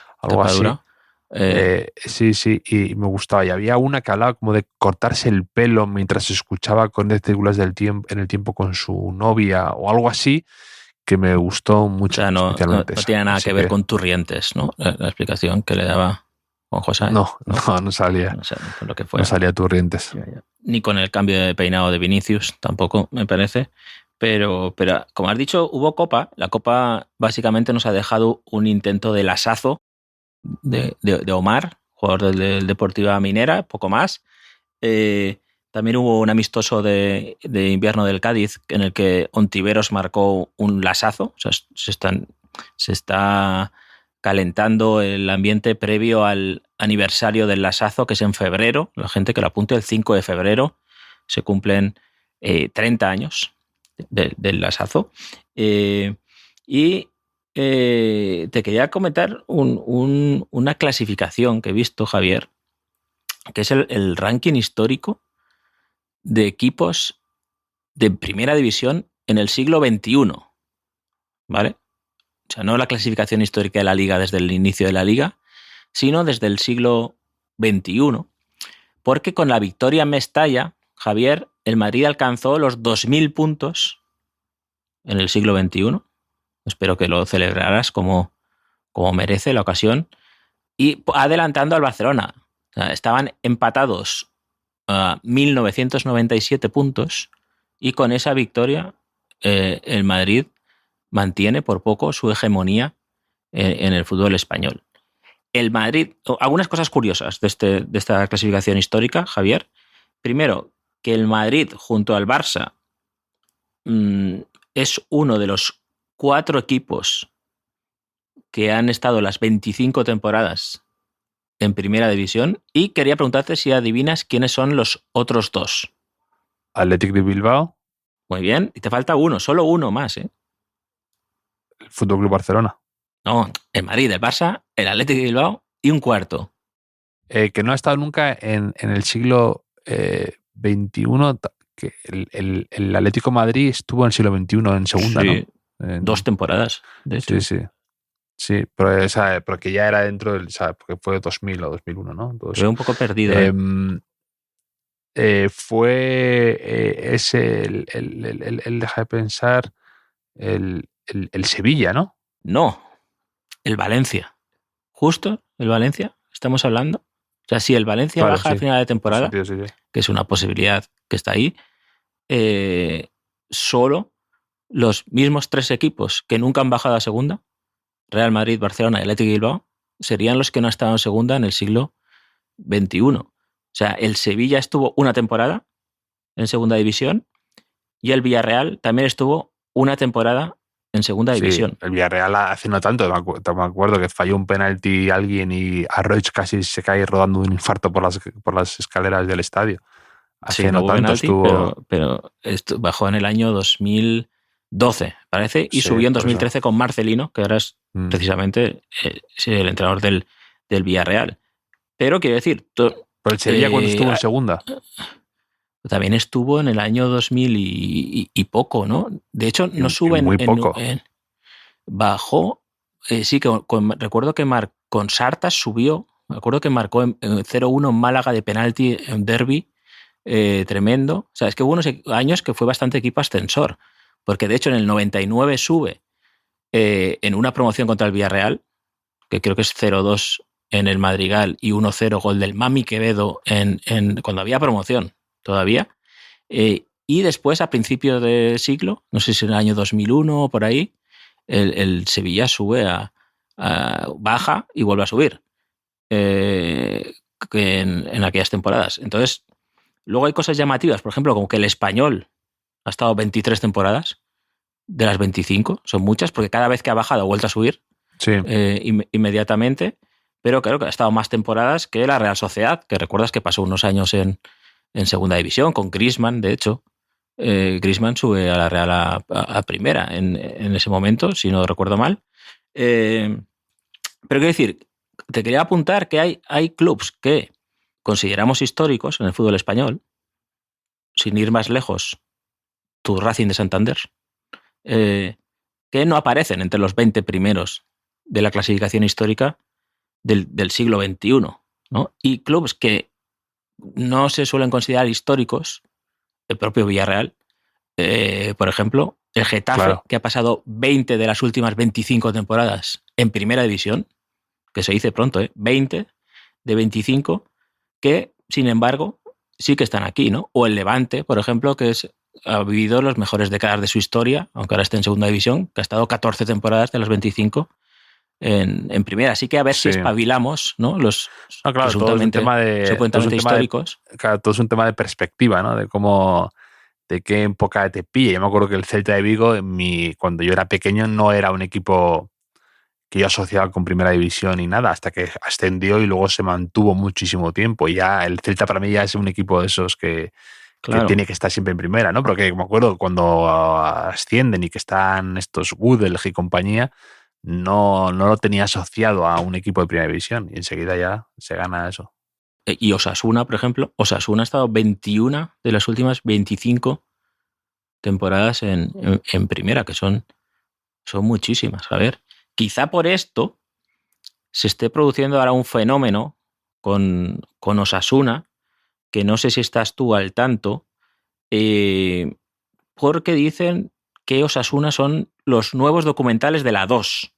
así. Sí, y me gustaba. Y había una que hablaba como de cortarse el pelo mientras escuchaba Corrientes Circulares en el Tiempo con su novia o algo así, que me gustó mucho. O sea, no especialmente tiene nada que ver con Torrientes, ¿no? La explicación que le daba Juan José. No salía. No sé, con lo que fuera. No salía Torrientes. Ni con el cambio de peinado de Vinicius, tampoco, me parece. Pero como has dicho, hubo Copa. La Copa básicamente nos ha dejado un intento de lasazo de Omar, jugador del Deportiva Minera, poco más. También hubo un amistoso de invierno del Cádiz en el que Ontiveros marcó un lasazo. O sea, se está calentando el ambiente previo al aniversario del lasazo, que es en febrero. La gente que lo apunte, el 5 de febrero se cumplen 30 años del lasazo. Te quería comentar una clasificación que he visto, Javier, que es el ranking histórico de equipos de primera división en el siglo XXI, ¿vale? O sea, no la clasificación histórica de la Liga desde el inicio de la Liga, sino desde el siglo XXI, porque con la victoria en Mestalla, Javier, el Madrid alcanzó los 2.000 puntos en el siglo XXI. Espero que lo celebrarás como merece la ocasión. Y adelantando al Barcelona. O sea, estaban empatados a 1.997 puntos, y con esa victoria el Madrid mantiene por poco su hegemonía en el fútbol español. El Madrid, algunas cosas curiosas de esta clasificación histórica, Javier. Primero, que el Madrid junto al Barça es uno de los 4 equipos que han estado las 25 temporadas en primera división, y quería preguntarte si adivinas quiénes son los otros 2. Athletic de Bilbao. Muy bien, y te falta uno, solo uno más, ¿eh? El Fútbol Club Barcelona. No, el Madrid, el Barça, el Athletic de Bilbao y un cuarto. Que no ha estado nunca en el siglo XXI, que el Atlético de Madrid estuvo en el siglo XXI en segunda, sí, ¿no? 2 temporadas, de hecho. Sí, pero que ya era dentro del, porque fue 2000 o 2001, ¿no? Entonces, fue un poco perdido. Es el deja de pensar, el Sevilla, ¿no? No, el Valencia. Justo el Valencia, estamos hablando. O sea, si el Valencia baja a final de temporada, sí. que es una posibilidad que está ahí, solo los mismos 3 equipos que nunca han bajado a segunda, Real Madrid, Barcelona y Athletic Bilbao, serían los que no han estado en segunda en el siglo XXI. O sea, el Sevilla estuvo una temporada en segunda división, y el Villarreal también estuvo una temporada en segunda división. El Villarreal hace no tanto, me acuerdo que falló un penalti alguien y Arroyo casi se cae rodando de un infarto por las escaleras del estadio. Hace no tanto penalti, estuvo... pero bajó en el año 2012, parece, y subió en 2013 con Marcelino, que ahora es precisamente el entrenador del Villarreal. Pero quiero decir... Pero el Sevilla cuando estuvo en segunda. También estuvo en el año 2000 y poco, ¿no? De hecho, no sube muy poco. bajó. Sí, recuerdo que con Sartas subió. Me acuerdo que marcó en 0-1 en Málaga de penalti en derbi. Tremendo. O sea, es que hubo unos años que fue bastante equipo ascensor. Porque de hecho en el 99 sube en una promoción contra el Villarreal, que creo que es 0-2 en el Madrigal y 1-0 gol del Mami Quevedo cuando había promoción todavía. Y después, a principios de siglo, no sé si en el año 2001 o por ahí, el Sevilla sube baja y vuelve a subir en aquellas temporadas. Entonces, luego hay cosas llamativas, por ejemplo, como que el Español ha estado 23 temporadas de las 25, son muchas, porque cada vez que ha bajado ha vuelto a subir inmediatamente, pero claro que ha estado más temporadas que la Real Sociedad, que recuerdas que pasó unos años en segunda división, con Griezmann, de hecho. Griezmann sube a la Real a primera en ese momento, si no recuerdo mal. Pero quiero decir, te quería apuntar que hay clubs que consideramos históricos en el fútbol español, sin ir más lejos, tu Racing de Santander, que no aparecen entre los 20 primeros de la clasificación histórica del siglo XXI, ¿no? Y clubs que no se suelen considerar históricos, el propio Villarreal, por ejemplo, el Getafe, claro, que ha pasado 20 de las últimas 25 temporadas en primera división, que se dice pronto, 20 de 25, que, sin embargo, sí que están aquí, ¿no? O el Levante, por ejemplo, que ha vivido los mejores décadas de su historia, aunque ahora esté en segunda división, que ha estado 14 temporadas de las 25 en primera. Así que a ver si espabilamos, ¿no? Los claro, supuestamente históricos. Claro, todo es un tema de perspectiva, ¿no? De qué época te pilla. Yo me acuerdo que el Celta de Vigo, cuando yo era pequeño, no era un equipo que yo asociaba con primera división ni nada, hasta que ascendió y luego se mantuvo muchísimo tiempo. Y ya el Celta para mí ya es un equipo de esos que tiene que estar siempre en primera, ¿no? Porque me acuerdo cuando ascienden y que están estos Gudel y compañía, no lo tenía asociado a un equipo de primera división y enseguida ya se gana eso. Y Osasuna, por ejemplo, Osasuna ha estado 21 de las últimas 25 temporadas en primera, que son muchísimas. A ver, quizá por esto se esté produciendo ahora un fenómeno con Osasuna, que no sé si estás tú al tanto, porque dicen que Osasuna son los nuevos documentales de la 2.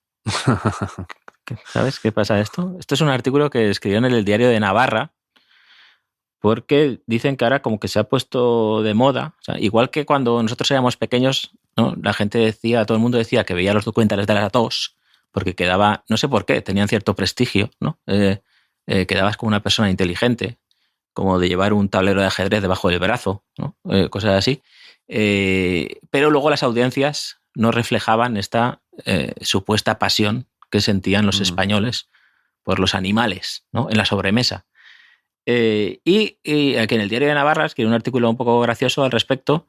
¿Sabes qué pasa esto? Esto es un artículo que escribieron en el Diario de Navarra, porque dicen que ahora como que se ha puesto de moda, o sea, igual que cuando nosotros éramos pequeños, ¿no? La gente decía, todo el mundo decía que veía los documentales de la 2 porque quedaba, no sé por qué, tenían cierto prestigio, ¿no? Quedabas como una persona inteligente, como de llevar un tablero de ajedrez debajo del brazo, ¿no? Cosas así. Pero luego las audiencias no reflejaban esta supuesta pasión que sentían los españoles por los animales, ¿no? En la sobremesa. Y aquí en el Diario de Navarra escribí un artículo un poco gracioso al respecto,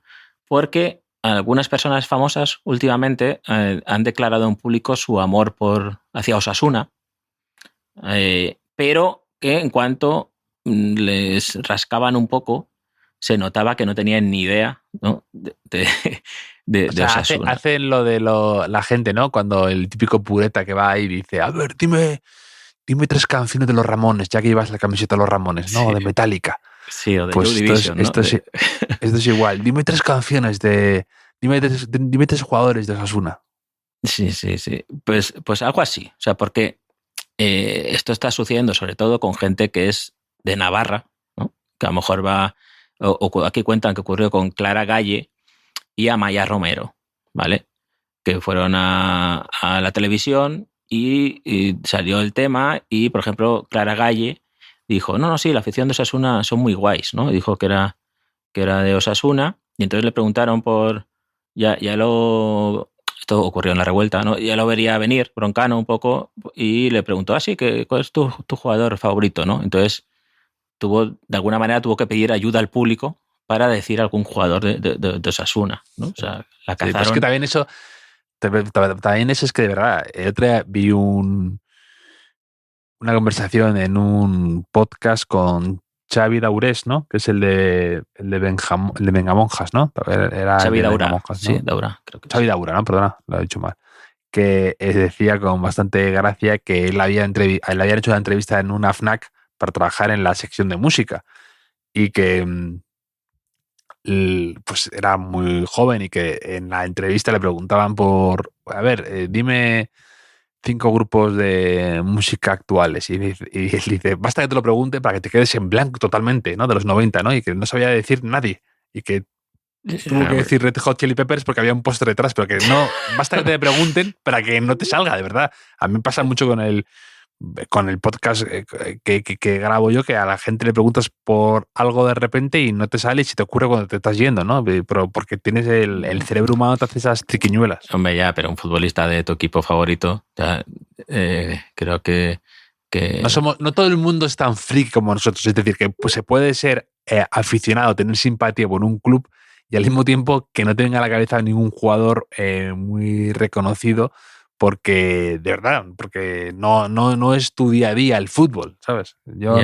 porque algunas personas famosas últimamente han declarado en público su amor hacia Osasuna, pero que en cuanto les rascaban un poco, se notaba que no tenían ni idea, ¿no? de Osasuna. Hacen lo de la gente, ¿no? Cuando el típico pureta que va ahí y dice, a ver, dime 3 canciones de los Ramones, ya que llevas la camiseta de los Ramones, ¿no? Sí. O de Metallica. Sí, o de pues Joy Division, esto es igual. Dime 3 canciones dime 3 jugadores de Osasuna. Sí. Pues algo así. O sea, porque esto está sucediendo sobre todo con gente que es de Navarra, ¿no? Que a lo mejor va... O aquí cuentan que ocurrió con Clara Galle y Amaya Romero, ¿vale? Que fueron a la televisión y salió el tema y, por ejemplo, Clara Galle dijo, no, sí, la afición de Osasuna son muy guays, ¿no? Dijo que era de Osasuna y entonces le preguntaron por... Esto ocurrió en la revuelta, ¿no? Ya lo vería venir, Broncano un poco, y le preguntó, ¿cuál es tu jugador favorito, ¿no? Entonces, de alguna manera tuvo que pedir ayuda al público para decir algún jugador de Osasuna, ¿no? O sea, la cazaron. Sí, pero es que también eso es que de verdad, el otro día vi una conversación en un podcast con Xavi Daurés, ¿no? Que es el de Vengamonjas, ¿no? Era Xavi el de Daura, Vengamonjas, ¿no? sí, Daura, creo que Xavi sí. Daura, ¿no? Perdona, lo he dicho mal. Que decía con bastante gracia que él le habían hecho una entrevista en una FNAC para trabajar en la sección de música y que pues era muy joven y que en la entrevista le preguntaban a ver, dime 5 grupos de música actuales y él dice, basta que te lo pregunte para que te quedes en blanco totalmente, ¿no? De los 90, ¿no? Y que no sabía decir nadie y que tuvo que decir Red Hot Chili Peppers porque había un póster detrás, pero que no, basta que te pregunten para que no te salga, de verdad. A mí me pasa mucho con el podcast que grabo yo, que a la gente le preguntas por algo de repente y no te sale y se te ocurre cuando te estás yendo, ¿no? Pero porque tienes el cerebro humano, te hace esas triquiñuelas. Hombre, ya, pero un futbolista de tu equipo favorito, ya, creo que No todo el mundo es tan friki como nosotros, es decir, que pues, se puede ser aficionado, tener simpatía por un club y al mismo tiempo que no te venga a la cabeza ningún jugador muy reconocido porque, de verdad, porque no es tu día a día el fútbol, ¿sabes? Yo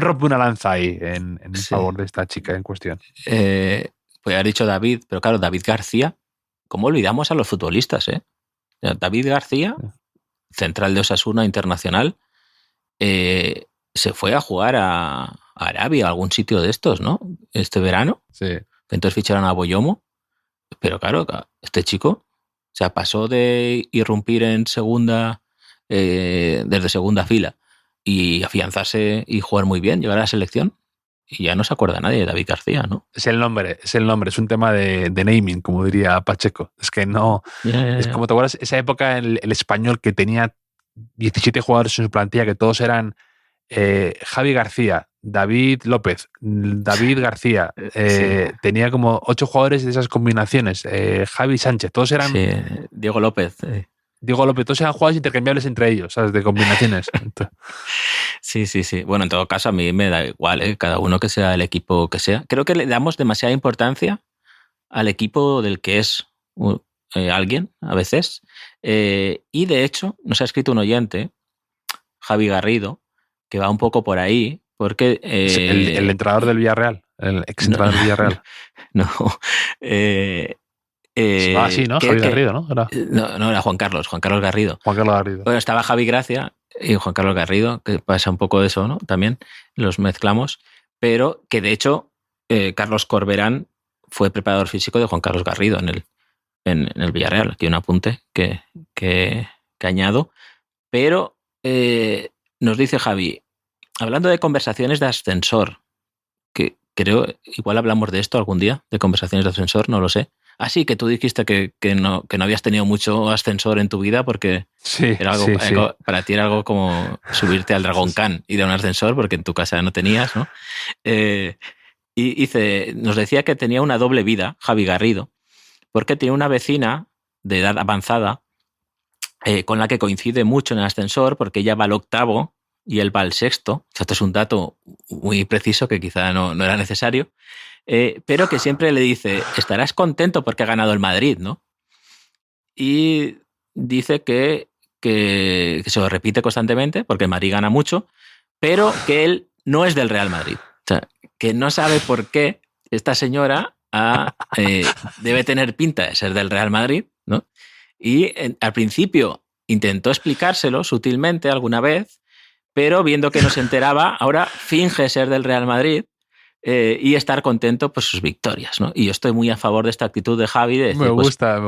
rompo una lanza ahí en Sí. favor de esta chica en cuestión. Pues haber dicho David, pero claro, David García, ¿cómo olvidamos a los futbolistas, eh? David García, central de Osasuna Internacional, se fue a jugar a Arabia, a algún sitio de estos, ¿no? Este verano. Sí. Entonces ficharon a Boyomo, pero claro, este chico, o sea, pasó de irrumpir en segunda, desde segunda fila y afianzarse y jugar muy bien, llegar a la selección y ya no se acuerda nadie de David García, ¿no? Es el nombre, es un tema de naming, como diría Pacheco. Es que no, es como te acuerdas, esa época el español que tenía 17 jugadores en su plantilla, que todos eran Javi García, David López, David García, Sí. tenía como 8 jugadores de esas combinaciones, Javi Sánchez, todos eran Sí, Diego López. Diego López, todos eran jugadores intercambiables entre ellos, ¿sabes? De combinaciones. Sí. Bueno, en todo caso, a mí me da igual, ¿eh? Cada uno que sea el equipo que sea. Creo que le damos demasiada importancia al equipo del que es alguien, a veces. Y de hecho, nos ha escrito un oyente, Javi Garrido, que va un poco por ahí, porque... el entrenador del Villarreal, el ex entrenador del Villarreal. No. Sí, ¿no? Javi Garrido, ¿no? No, era Juan Carlos Garrido. Juan Carlos Garrido. Bueno, estaba Javi Gracia y Juan Carlos Garrido, que pasa un poco de eso, ¿no? También los mezclamos, pero que de hecho Carlos Corberán fue preparador físico de Juan Carlos Garrido en el Villarreal. Aquí un apunte que añado. Pero nos dice Javi, hablando de conversaciones de ascensor, que creo, igual hablamos de esto algún día, de conversaciones de ascensor, no lo sé. Así que tú dijiste que no habías tenido mucho ascensor en tu vida porque era algo, para ti era algo como subirte al Dragon Khan y de un ascensor porque en tu casa no tenías, ¿no? Y nos decía que tenía una doble vida, Javi Garrido, porque tiene una vecina de edad avanzada con la que coincide mucho en el ascensor porque ella va al 8º y él va al 6º. Esto es un dato muy preciso que quizá no era necesario. Pero que siempre le dice, estarás contento porque ha ganado el Madrid, ¿no? Y dice que se lo repite constantemente porque el Madrid gana mucho, pero que él no es del Real Madrid. O sea, que no sabe por qué esta señora debe tener pinta de ser del Real Madrid, ¿no? Y al principio intentó explicárselo sutilmente alguna vez, pero viendo que no se enteraba, ahora finge ser del Real Madrid. Y estar contento por sus victorias, ¿no? Y yo estoy muy a favor de esta actitud de Javi de decir, me gusta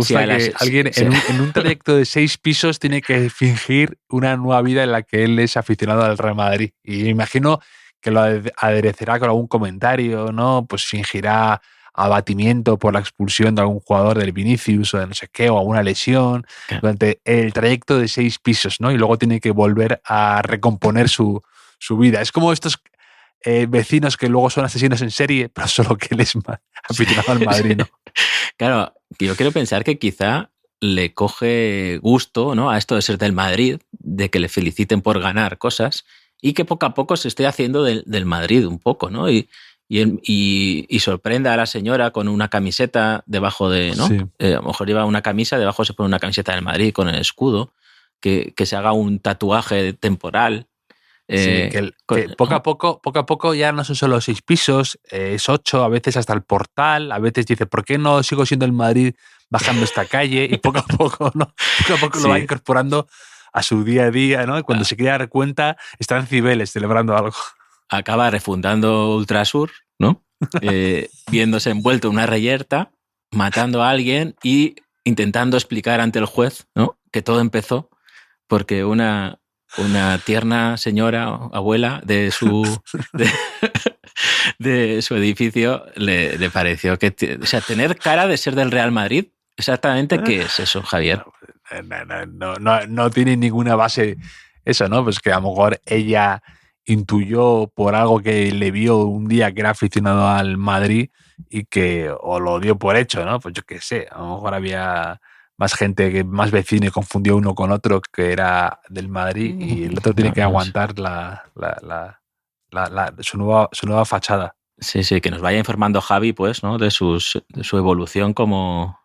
si que alguien en un trayecto de 6 pisos tiene que fingir una nueva vida en la que él es aficionado al Real Madrid. Y me imagino que lo aderecerá con algún comentario, ¿no? Pues fingirá abatimiento por la expulsión de algún jugador del Vinicius o de no sé qué, o alguna lesión, durante el trayecto de 6 pisos, ¿no? Y luego tiene que volver a recomponer su vida. Es como estos vecinos que luego son asesinos en serie, pero solo que él es aficionado al Madrid, ¿no? Claro, yo quiero pensar que quizá le coge gusto, ¿no?, a esto de ser del Madrid, de que le feliciten por ganar cosas y que poco a poco se esté haciendo del Madrid un poco, ¿no? Y sorprenda a la señora con una camiseta debajo de, ¿no? Sí. A lo mejor lleva una camisa, debajo se pone una camiseta del Madrid con el escudo, que se haga un tatuaje temporal Sí, que poco a poco ya no son solo 6 pisos, es 8, a veces hasta el portal, a veces dice, ¿por qué no sigo siendo el Madrid bajando esta calle? Y poco a poco, ¿no? Poco a poco lo va Sí. incorporando a su día a día, ¿no? Y cuando se quiere dar cuenta, está en Cibeles celebrando algo. Acaba refundando Ultrasur, ¿no? Viéndose envuelto en una reyerta, matando a alguien y intentando explicar ante el juez, ¿no? Que todo empezó porque una tierna señora, abuela de su de su edificio le pareció que, o sea, tener cara de ser del Real Madrid, exactamente qué es eso, Javier. No tiene ninguna base eso, ¿no? Pues que a lo mejor ella intuyó por algo que le vio un día que era aficionado al Madrid y que o lo dio por hecho, ¿no? Pues yo qué sé, a lo mejor había más gente, más vecinos, confundió uno con otro que era del Madrid y el otro tiene que aguantar su nueva fachada. Sí, que nos vaya informando Javi, pues, ¿no? De su evolución como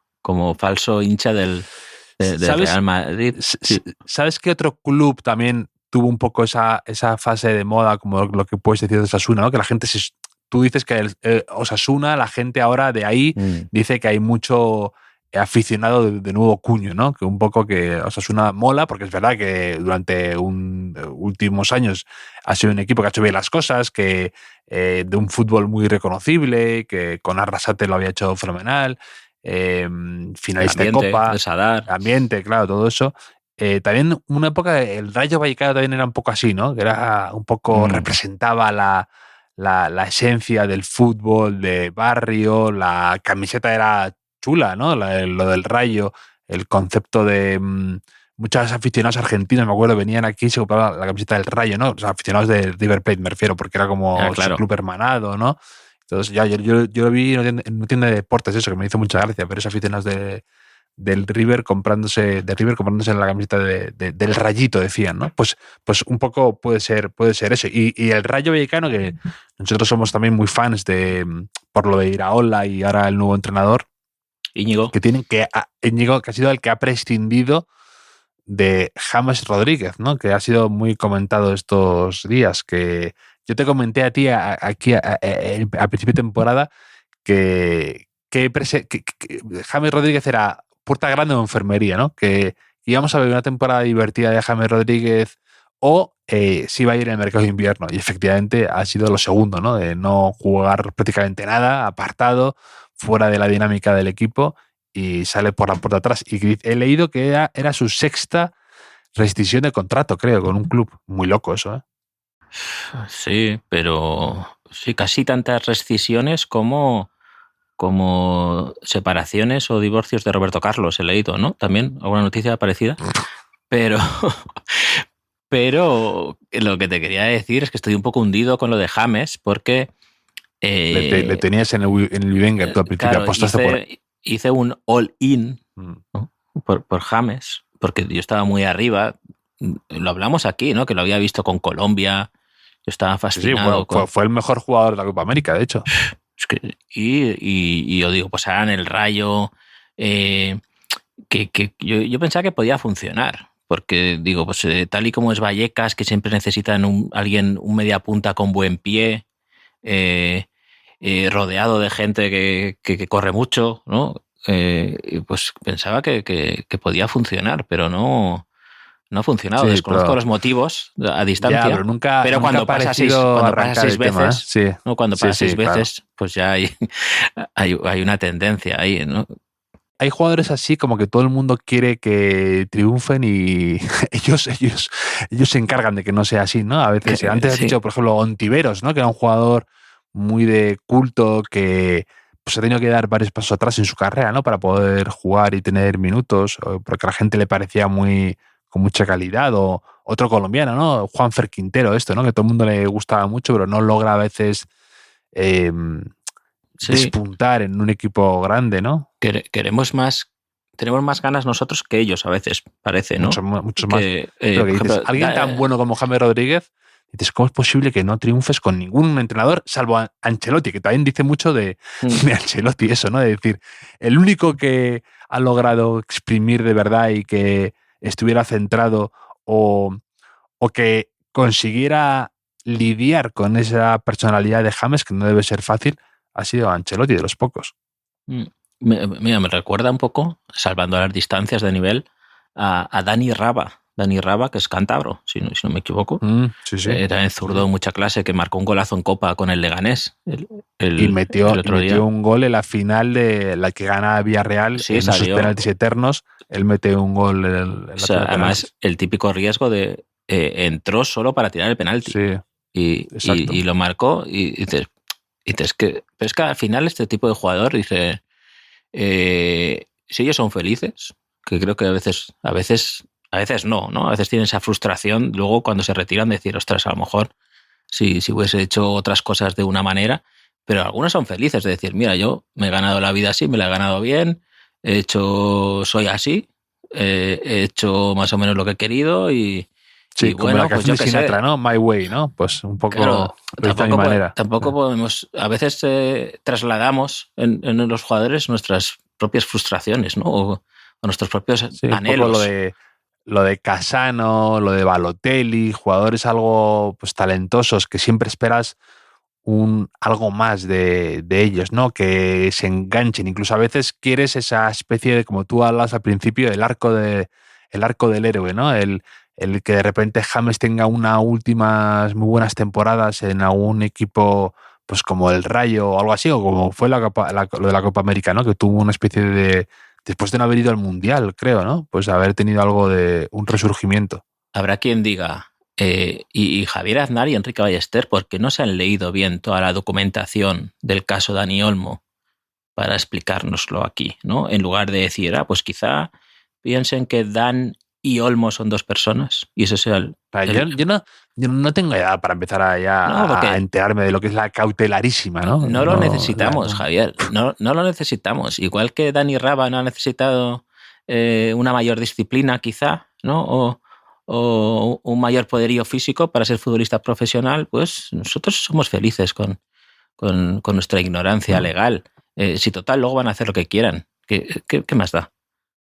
falso hincha del Real Madrid. Sí. ¿Sabes qué otro club también tuvo un poco esa fase de moda, como lo que puedes decir de Osasuna, ¿no? Que la gente tú dices que Osasuna, la gente ahora de ahí dice que hay mucho aficionado de nuevo cuño, ¿no? Que un poco que Osasuna mola, porque es verdad que durante últimos años ha sido un equipo que ha hecho bien las cosas, que de un fútbol muy reconocible, que con Arrasate lo había hecho fenomenal, finalista de Copa, de Sadar. Ambiente, claro, todo eso. También una época el Rayo Vallecano también era un poco así, ¿no? Que era un poco representaba la esencia del fútbol de barrio, la camiseta era chula, ¿no? Lo del Rayo, el concepto de muchos aficionados argentinos, me acuerdo, venían aquí y se compraban la camiseta del Rayo, ¿no? O sea, aficionados de River Plate, me refiero, porque era como su club hermanado, ¿no? Entonces, yo lo vi en una tienda de deportes, eso, que me hizo mucha gracia, pero esos aficionados del River comprándose la camiseta del Rayito, decían, ¿no? Pues un poco puede ser eso. Y el Rayo Vallecano, que nosotros somos también muy fans por lo de Iraola y ahora el nuevo entrenador, Íñigo, Íñigo, que ha sido el que ha prescindido de James Rodríguez, ¿no? Que ha sido muy comentado estos días, que yo te comenté a ti aquí a principio de temporada que James Rodríguez era puerta grande o enfermería, ¿no? Que íbamos a ver una temporada divertida de James Rodríguez o si iba a ir en el mercado de invierno. Y efectivamente ha sido lo segundo, ¿no? De no jugar prácticamente nada, apartado, fuera de la dinámica del equipo y sale por la puerta de atrás. Y he leído que era su 6ª rescisión de contrato, creo, con un club. Muy loco eso, ¿eh? Sí, pero sí, casi tantas rescisiones como separaciones o divorcios de Roberto Carlos, he leído, ¿no? También alguna noticia parecida. Pero lo que te quería decir es que estoy un poco hundido con lo de James porque... le tenías en el Wenger, tú al principio claro, apostaste hice un all-in, ¿no? por James, porque yo estaba muy arriba. Lo hablamos aquí, ¿no? Que lo había visto con Colombia. Yo estaba fascinado. Sí, fue el mejor jugador de la Copa América, de hecho. Es que, y yo digo, pues ahora en el Rayo, que yo pensaba que podía funcionar, porque digo, pues tal y como es Vallecas, que siempre necesitan un media punta con buen pie, rodeado de gente que corre mucho, ¿no? Pues pensaba que podía funcionar, pero no ha funcionado. Sí, desconozco los motivos a distancia. Ya, pero nunca cuando pasa 6 veces, sí. ¿no? Cuando pasa 6 veces, claro, pues ya hay una tendencia ahí, ¿no? Hay jugadores así como que todo el mundo quiere que triunfen y ellos se encargan de que no sea así, ¿no? A veces, antes has dicho, por ejemplo, Ontiveros, ¿no? Que era un jugador muy de culto que pues ha tenido que dar varios pasos atrás en su carrera, ¿no? Para poder jugar y tener minutos, porque a la gente le parecía con mucha calidad, o otro colombiano, ¿no? Juanfer Quintero, ¿no? Que a todo el mundo le gustaba mucho, pero no logra a veces despuntar en un equipo grande, ¿no? Tenemos más ganas nosotros que ellos a veces, parece, ¿no? Muchos más. Pero que dices, alguien tan bueno como James Rodríguez, dices, ¿cómo es posible que no triunfes con ningún entrenador, salvo Ancelotti, que también dice mucho de Ancelotti eso, ¿no? De decir, el único que ha logrado exprimir de verdad y que estuviera centrado o que consiguiera lidiar con esa personalidad de James, que no debe ser fácil, ha sido Ancelotti, de los pocos. Mira, me recuerda un poco, salvando las distancias de nivel, a Dani Raba. Dani Raba, que es cántabro, si no me equivoco. Sí. También zurdo, mucha clase, que marcó un golazo en Copa con el Leganés. Y metió un gol en la final de la que gana Villarreal, sí, en esos penaltis eternos. Él mete un gol en la además, el típico riesgo de entró solo para tirar el penalti. Sí, y lo marcó. Y dices, pero es que al final este tipo de jugador dice, si ellos son felices, que creo que a veces no, ¿no? A veces tienen esa frustración luego cuando se retiran de decir, ostras, a lo mejor si hubiese hecho otras cosas de una manera, pero algunos son felices de decir, mira, yo me he ganado la vida así, me la he ganado bien, soy así, he hecho más o menos lo que he querido y como la canción de Sinatra, ¿no? My Way, ¿no? Pues un poco claro, tampoco sí. podemos, a veces trasladamos en los jugadores nuestras propias frustraciones, ¿no? O nuestros propios anhelos. Un poco lo de Casano, lo de Balotelli, jugadores algo pues talentosos que siempre esperas algo más de ellos, ¿no? Que se enganchen. Incluso a veces quieres esa especie de, como tú hablas al principio, el arco del héroe, ¿no? El que de repente James tenga unas últimas muy buenas temporadas en algún equipo pues como el Rayo o algo así, o como fue lo de la Copa América, ¿no? Que tuvo una especie de, después de no haber ido al Mundial, creo, ¿no? Pues haber tenido algo de un resurgimiento. Habrá quien diga, y Javier Aznar y Enrique Ballester, ¿por qué no se han leído bien toda la documentación del caso Dani Olmo para explicárnoslo aquí, ¿no? En lugar de decir, pues quizá piensen que Dan y Olmo son dos personas y eso sea yo no tengo edad para empezar a enterarme de lo que es la cautelarísima, ¿no? No lo necesitamos, Javier, no lo necesitamos. Igual que Dani Raba no ha necesitado una mayor disciplina quizá, ¿no? O un mayor poderío físico para ser futbolista profesional, pues nosotros somos felices con nuestra ignorancia legal. Si total, luego van a hacer lo que quieran. ¿Qué más da?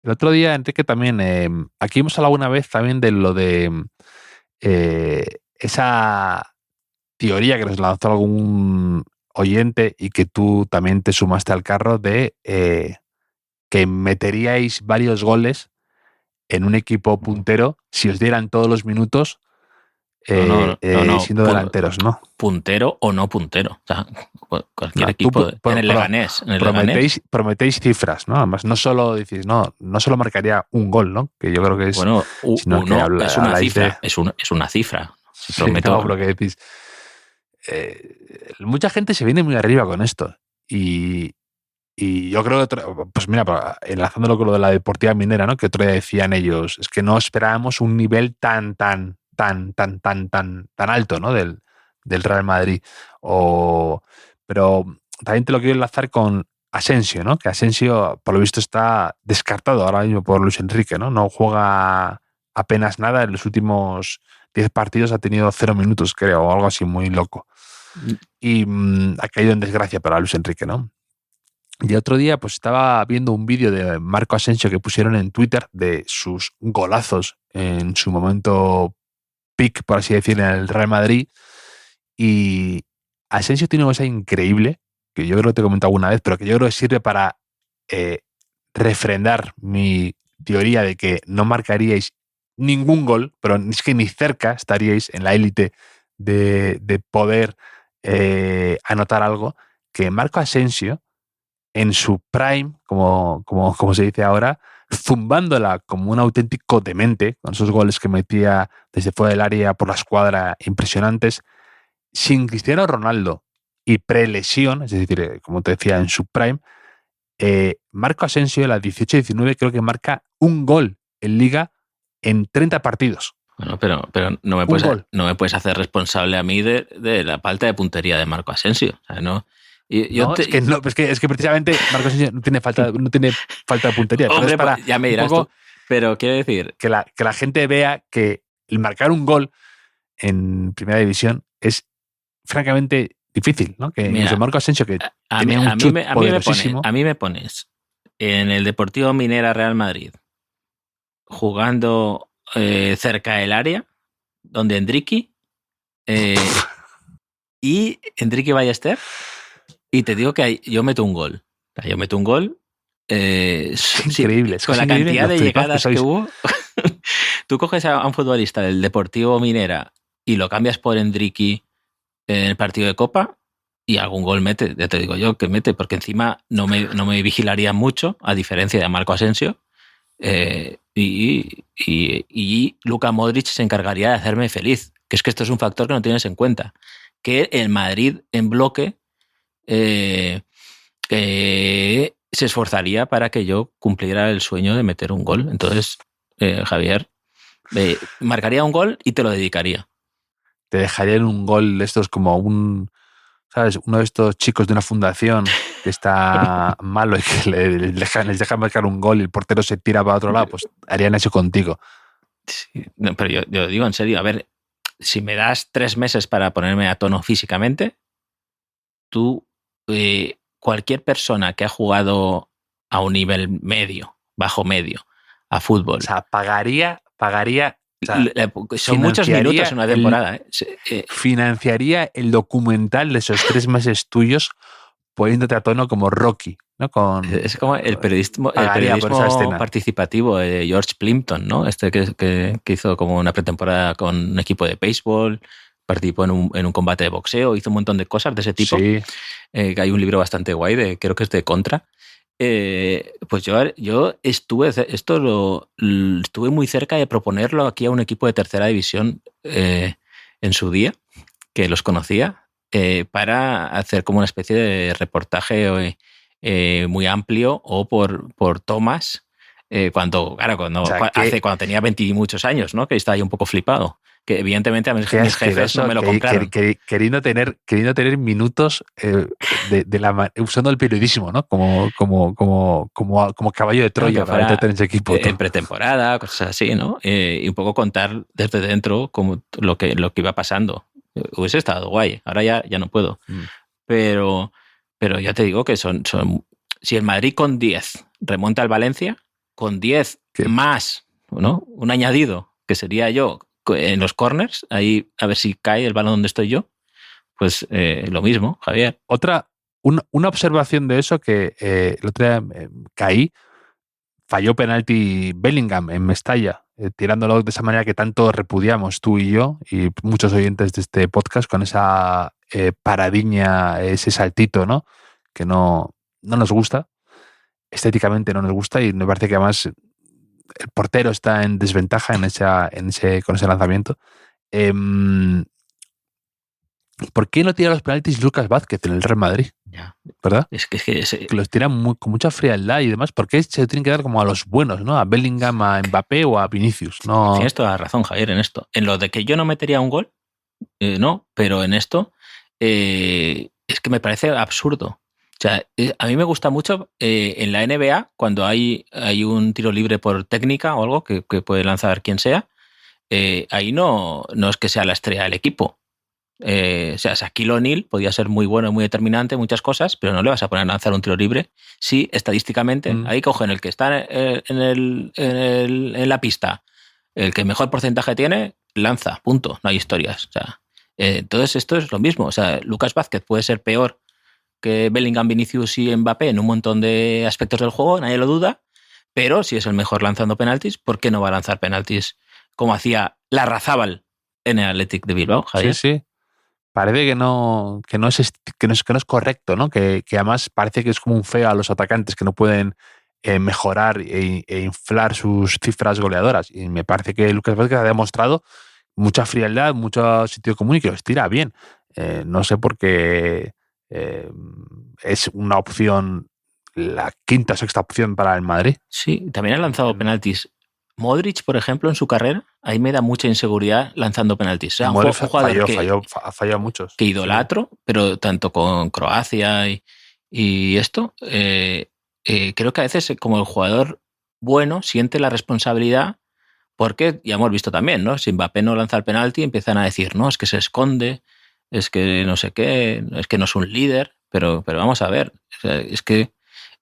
El otro día, Enrique, también, aquí hemos hablado una vez también de lo de esa teoría que nos lanzó algún oyente y que tú también te sumaste al carro de que meteríais varios goles en un equipo puntero si os dieran todos los minutos siendo delanteros, ¿no? Puntero o no puntero. O sea, cualquier equipo. En el Leganés. Prometéis cifras, ¿no? Además, no solo decís, no solo marcaría un gol, ¿no? Que yo creo que es. Bueno, uno que es una cifra. Es una cifra. Prometo. No, lo que decís. Mucha gente se viene muy arriba con esto. Y yo creo que, pues mira, enlazándolo con lo de la Deportiva Minera, ¿no? Que otro día decían ellos, es que no esperábamos un nivel tan alto, ¿no? Del Real Madrid. Pero también te lo quiero enlazar con Asensio, ¿no? Que Asensio, por lo visto, está descartado ahora mismo por Luis Enrique, ¿no? No juega apenas nada. En los últimos 10 partidos ha tenido 0 minutos, creo, o algo así muy loco. Y ha caído en desgracia para Luis Enrique, ¿no? Y otro día pues estaba viendo un vídeo de Marco Asensio que pusieron en Twitter de sus golazos en su momento peak, por así decirlo, en el Real Madrid. Y Asensio tiene una cosa increíble, que yo creo que te he comentado alguna vez, pero que yo creo que sirve para refrendar mi teoría de que no marcaríais ningún gol, pero es que ni cerca estaríais en la élite de poder anotar algo, que Marco Asensio, en su prime, como se dice ahora, zumbándola como un auténtico demente, con esos goles que metía desde fuera del área por la escuadra impresionantes, sin Cristiano Ronaldo y prelesión, es decir, como te decía, en su prime, Marco Asensio, la 18-19, creo que marca un gol en Liga en 30 partidos. Bueno, pero no me puedes hacer responsable a mí de la falta de puntería de Marco Asensio. O sea, no... Es que precisamente Marco Asensio no tiene falta de puntería. Hombre, ya me dirás tú. Pero quiero decir... Que la gente vea que el marcar un gol en Primera División es francamente difícil, ¿no? Que incluso Marco Asensio, que tenía un chut poderosísimo... A mí me pones en el Deportivo Minera Real Madrid jugando cerca del área, donde Endricky y Enrique Ballester, y te digo que yo meto un gol. O sea, yo meto un gol. Es increíble. Con la cantidad de llegadas que hubo. Tú coges a un futbolista del Deportivo Minera y lo cambias por Endriqui en el partido de Copa y algún gol mete, ya te digo yo que mete, porque encima no me vigilaría mucho, a diferencia de Marco Asensio, y Luka Modric se encargaría de hacerme feliz, que es que esto es un factor que no tienes en cuenta, que el Madrid en bloque se esforzaría para que yo cumpliera el sueño de meter un gol. Entonces, Javier, marcaría un gol y te lo dedicaría. Te dejaría en un gol de estos como ¿sabes? Uno de estos chicos de una fundación que está malo y que les deja marcar un gol y el portero se tira para otro lado, pues harían eso contigo. Sí, no, pero yo digo en serio, a ver, si me das 3 meses para ponerme a tono físicamente, tú, cualquier persona que ha jugado a un nivel medio, bajo medio, a fútbol. O sea, pagaría. O sea, son muchos minutos en una temporada. Financiaría el documental de esos 3 meses tuyos poniéndote a tono como Rocky, ¿no? Es como el periodismo participativo de George Plimpton, ¿no? Que hizo como una pretemporada con un equipo de béisbol, participó en un combate de boxeo, hizo un montón de cosas de ese tipo. Sí. Que hay un libro bastante guay, creo que es de Contra. Pues yo estuve muy cerca de proponerlo aquí a un equipo de tercera división en su día, que los conocía, para hacer como una especie de reportaje muy amplio o por tomas, cuando tenía 20 y muchos años, ¿no? Que estaba ahí un poco flipado. Que evidentemente a mis jefes no me lo compraron. Queriendo tener minutos usando el periodismo, ¿no? Como caballo de Troya para meter en ese equipo. En pretemporada, cosas así, ¿no? Y un poco contar desde dentro como lo que iba pasando. Hubiese estado guay. Ahora ya no puedo. Pero ya te digo que son si el Madrid con 10 remonta al Valencia, con 10 más, ¿no? Un añadido, que sería yo en los corners, ahí a ver si cae el balón donde estoy yo, pues lo mismo, Javier. Una observación de eso que el otro día caí, falló penalti Bellingham en Mestalla, tirándolo de esa manera que tanto repudiamos tú y yo y muchos oyentes de este podcast, con esa paradiña, ese saltito, ¿no? Que no nos gusta, estéticamente no nos gusta, y me parece que además el portero está en desventaja con ese lanzamiento. ¿Por qué no tira los penaltis Lucas Vázquez en el Real Madrid? Ya. ¿Verdad? Es que los tira con mucha frialdad y demás. ¿Por qué se tienen que dar como a los buenos, ¿no? A Bellingham, a Mbappé o a Vinicius. No. Tienes toda la razón, Javier, en esto. En lo de que yo no metería un gol, no, pero en esto es que me parece absurdo. O sea, a mí me gusta mucho en la NBA, cuando hay un tiro libre por técnica o algo que puede lanzar quien sea, ahí no es que sea la estrella del equipo. O sea, Shaquille O'Neal podía ser muy bueno, muy determinante, muchas cosas, pero no le vas a poner a lanzar un tiro libre si estadísticamente ahí cogen el que está en la pista, el que mejor porcentaje tiene, lanza, punto, no hay historias. O sea, entonces esto es lo mismo. O sea, Lucas Vázquez puede ser peor que Bellingham, Vinicius y Mbappé en un montón de aspectos del juego, nadie lo duda, pero si es el mejor lanzando penaltis, ¿por qué no va a lanzar penaltis como hacía Larrazábal en el Athletic de Bilbao, Javier? Sí. Parece que no es correcto, ¿no? Que además parece que es como un feo a los atacantes que no pueden mejorar e inflar sus cifras goleadoras. Y me parece que Lucas Vázquez ha demostrado mucha frialdad, mucho sentido común y que los tira bien. No sé por qué es una opción, la quinta o sexta opción para el Madrid. Sí, también ha lanzado penaltis. Modric, por ejemplo, en su carrera, ahí me da mucha inseguridad lanzando penaltis. O sea, Modric ha fallado muchos. Que idolatro, pero tanto con Croacia y esto, creo que a veces como el jugador bueno siente la responsabilidad, porque ya hemos visto también, ¿no? Si Mbappé no lanza el penalti, empiezan a decir, no, es que se esconde, es que no sé qué, es que no es un líder, pero vamos a ver, o sea, es que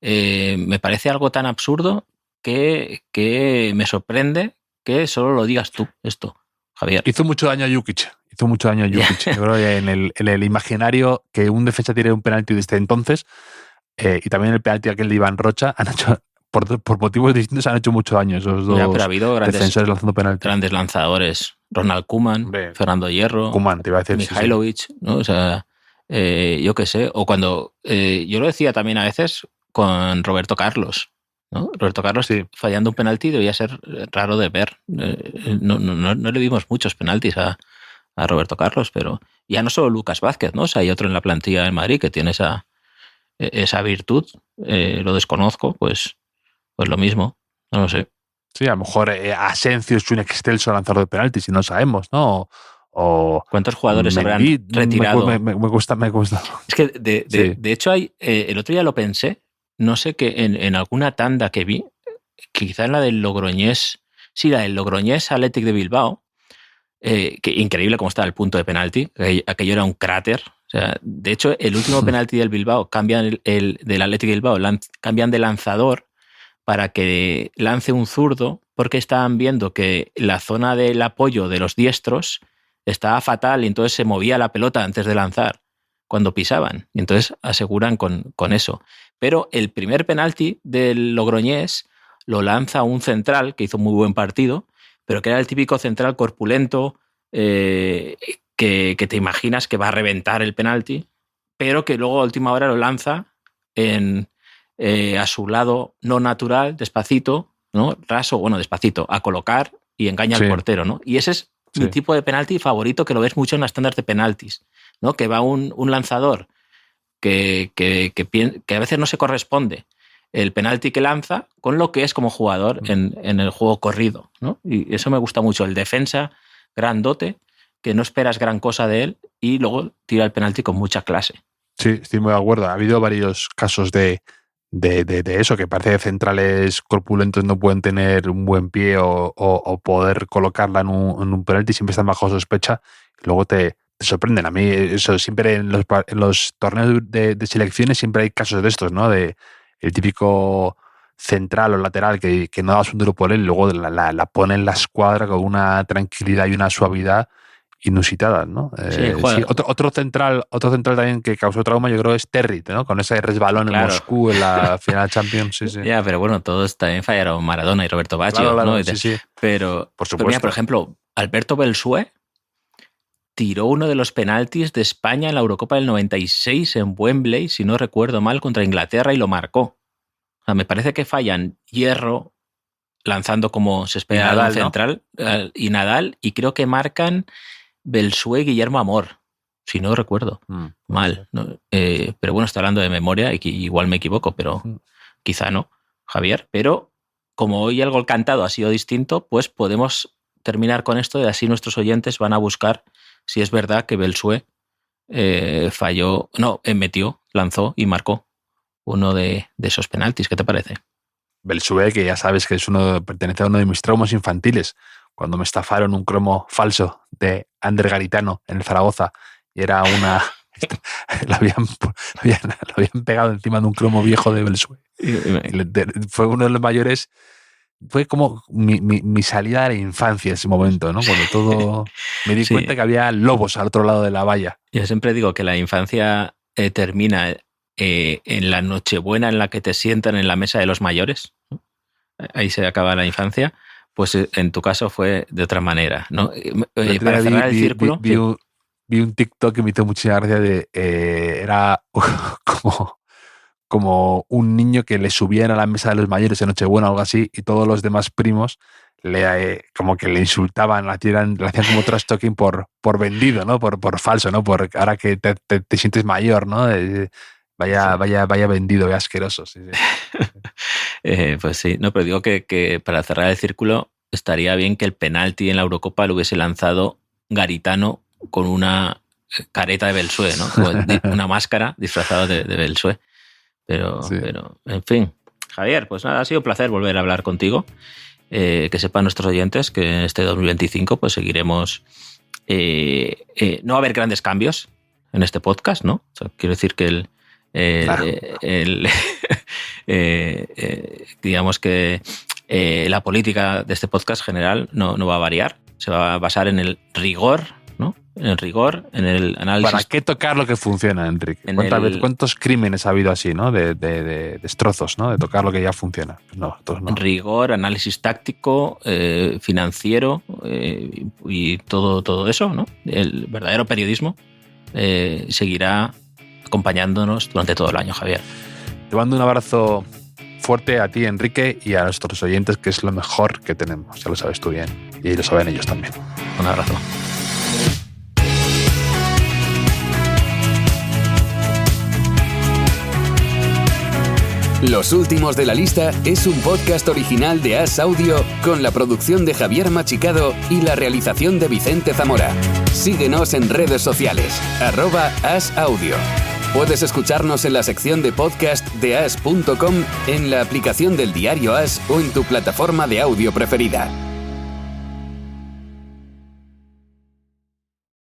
me parece algo tan absurdo que me sorprende que solo lo digas tú, esto, Javier. Hizo mucho daño a Jukic hizo mucho daño a Jukic. Yo creo que en el imaginario que un defensa tire un penalti desde entonces, y también el penalti aquel de Iván Rocha, han hecho, por motivos distintos, han hecho mucho daño esos dos pero ha habido defensores lanzando penaltis. Grandes lanzadores. Ronald Koeman, Fernando Hierro, Koeman, te iba a decir, Mihailovic, sí. ¿No? O sea, yo qué sé. O cuando yo lo decía también a veces con Roberto Carlos, ¿no? Roberto Carlos fallando un penalti debía ser raro de ver. No le dimos muchos penaltis a Roberto Carlos, pero ya no solo Lucas Vázquez, ¿no? O sea, hay otro en la plantilla de Madrid que tiene esa virtud. Lo desconozco, pues lo mismo. No lo sé. Sí, a lo mejor Asencio es un excelso lanzador de penaltis, si no sabemos, ¿no? O ¿cuántos jugadores se habrán retirado? Me gusta. Es que, de hecho, el otro día lo pensé, no sé, que en alguna tanda que vi, quizá en la del Logroñés, la del Logroñés Athletic de Bilbao, que increíble cómo estaba el punto de penalti, aquello era un cráter. O sea, de hecho, el último penalti del Bilbao, cambian del Athletic de Bilbao, cambian de lanzador para que lance un zurdo, porque estaban viendo que la zona del apoyo de los diestros estaba fatal y entonces se movía la pelota antes de lanzar cuando pisaban. Y entonces aseguran con eso. Pero el primer penalti del Logroñés lo lanza un central que hizo muy buen partido, pero que era el típico central corpulento que te imaginas que va a reventar el penalti, pero que luego a última hora lo lanza a su lado no natural, despacito, ¿no? Raso, despacito, a colocar y engaña al portero, ¿no? Y ese es mi tipo de penalti favorito, que lo ves mucho en las tandas de penaltis, ¿no? Que va un lanzador que a veces no se corresponde el penalti que lanza con lo que es como jugador en el juego corrido, ¿no? Y eso me gusta mucho, el defensa grandote, que no esperas gran cosa de él y luego tira el penalti con mucha clase. Sí, estoy muy de acuerdo. Ha habido varios casos de eso, que parece que centrales corpulentos no pueden tener un buen pie o poder colocarla en un penalti, siempre están bajo sospecha y luego te sorprenden. A mí eso siempre en los torneos de selecciones siempre hay casos de estos, ¿no? De el típico central o lateral que no das un duro por él y luego la pone en la escuadra con una tranquilidad y una suavidad inusitadas, ¿no? Sí, otro central también que causó trauma, yo creo, es Territ, ¿no? Con ese resbalón en Moscú en la final Champions. Sí. Ya, pero bueno, todos también fallaron Maradona y Roberto Baggio, claro, ¿no? Sí. Pero, por supuesto. Mira, por ejemplo, Alberto Belsué tiró uno de los penaltis de España en la Eurocopa del 96 en Wembley, si no recuerdo mal, contra Inglaterra y lo marcó. O sea, me parece que fallan Hierro lanzando como se espera Nadal, un central, ¿no? Y Nadal, y creo que marcan Belsué, Guillermo Amor, si no recuerdo mal, ¿no? Pero bueno, estoy hablando de memoria y igual me equivoco, pero quizá no, Javier. Pero como hoy el gol cantado ha sido distinto, pues podemos terminar con esto y así nuestros oyentes van a buscar si es verdad que Belsué metió, lanzó y marcó uno de esos penaltis. ¿Qué te parece? Belsué, que ya sabes que pertenece a uno de mis traumas infantiles, cuando me estafaron un cromo falso de Ander Garitano en el Zaragoza y era lo habían pegado encima de un cromo viejo de Belsué. Fue uno de los mayores, fue como mi salida de la infancia ese momento, ¿no? Cuando todo me di cuenta que había lobos al otro lado de la valla. Yo siempre digo que la infancia termina en la Nochebuena en la que te sientan en la mesa de los mayores, ¿no? Ahí se acaba la infancia. Pues en tu caso fue de otra manera, ¿no? Para cerrar el círculo... Vi un TikTok que me hizo mucha gracia era como un niño que le subían a la mesa de los mayores en Nochebuena o algo así y todos los demás primos como que le insultaban, le hacían como trash talking por vendido, ¿no? Por falso, ¿no? Por ahora que te sientes mayor, ¿no? Vaya vendido, vaya asqueroso. Sí. Pues sí, no, pero digo que para cerrar el círculo estaría bien que el penalti en la Eurocopa lo hubiese lanzado Garitano con una careta de Belsué, ¿no? Una máscara disfrazada de Belsué. Pero, en fin. Javier, pues nada, ha sido un placer volver a hablar contigo. Que sepan nuestros oyentes que este 2025 pues seguiremos... no va a haber grandes cambios en este podcast, ¿no? O sea, quiero decir que digamos que la política de este podcast general no va a variar, se va a basar en el rigor ¿no? En el rigor, en el análisis. ¿Para qué tocar lo que funciona, Enrique? ¿Cuántos crímenes ha habido así, ¿no? De destrozos, ¿no? De tocar lo que ya funciona. Pues no, entonces no. En rigor, análisis táctico, financiero y todo eso, ¿no? El verdadero periodismo seguirá acompañándonos durante todo el año, Javier. Te mando un abrazo fuerte a ti, Enrique, y a nuestros oyentes, que es lo mejor que tenemos. Ya lo sabes tú bien. Y lo saben ellos también. Un abrazo. Los últimos de la lista es un podcast original de As Audio con la producción de Javier Machicado y la realización de Vicente Zamora. Síguenos en redes sociales, @asaudio. Puedes escucharnos en la sección de podcast de as.com, en la aplicación del diario As o en tu plataforma de audio preferida.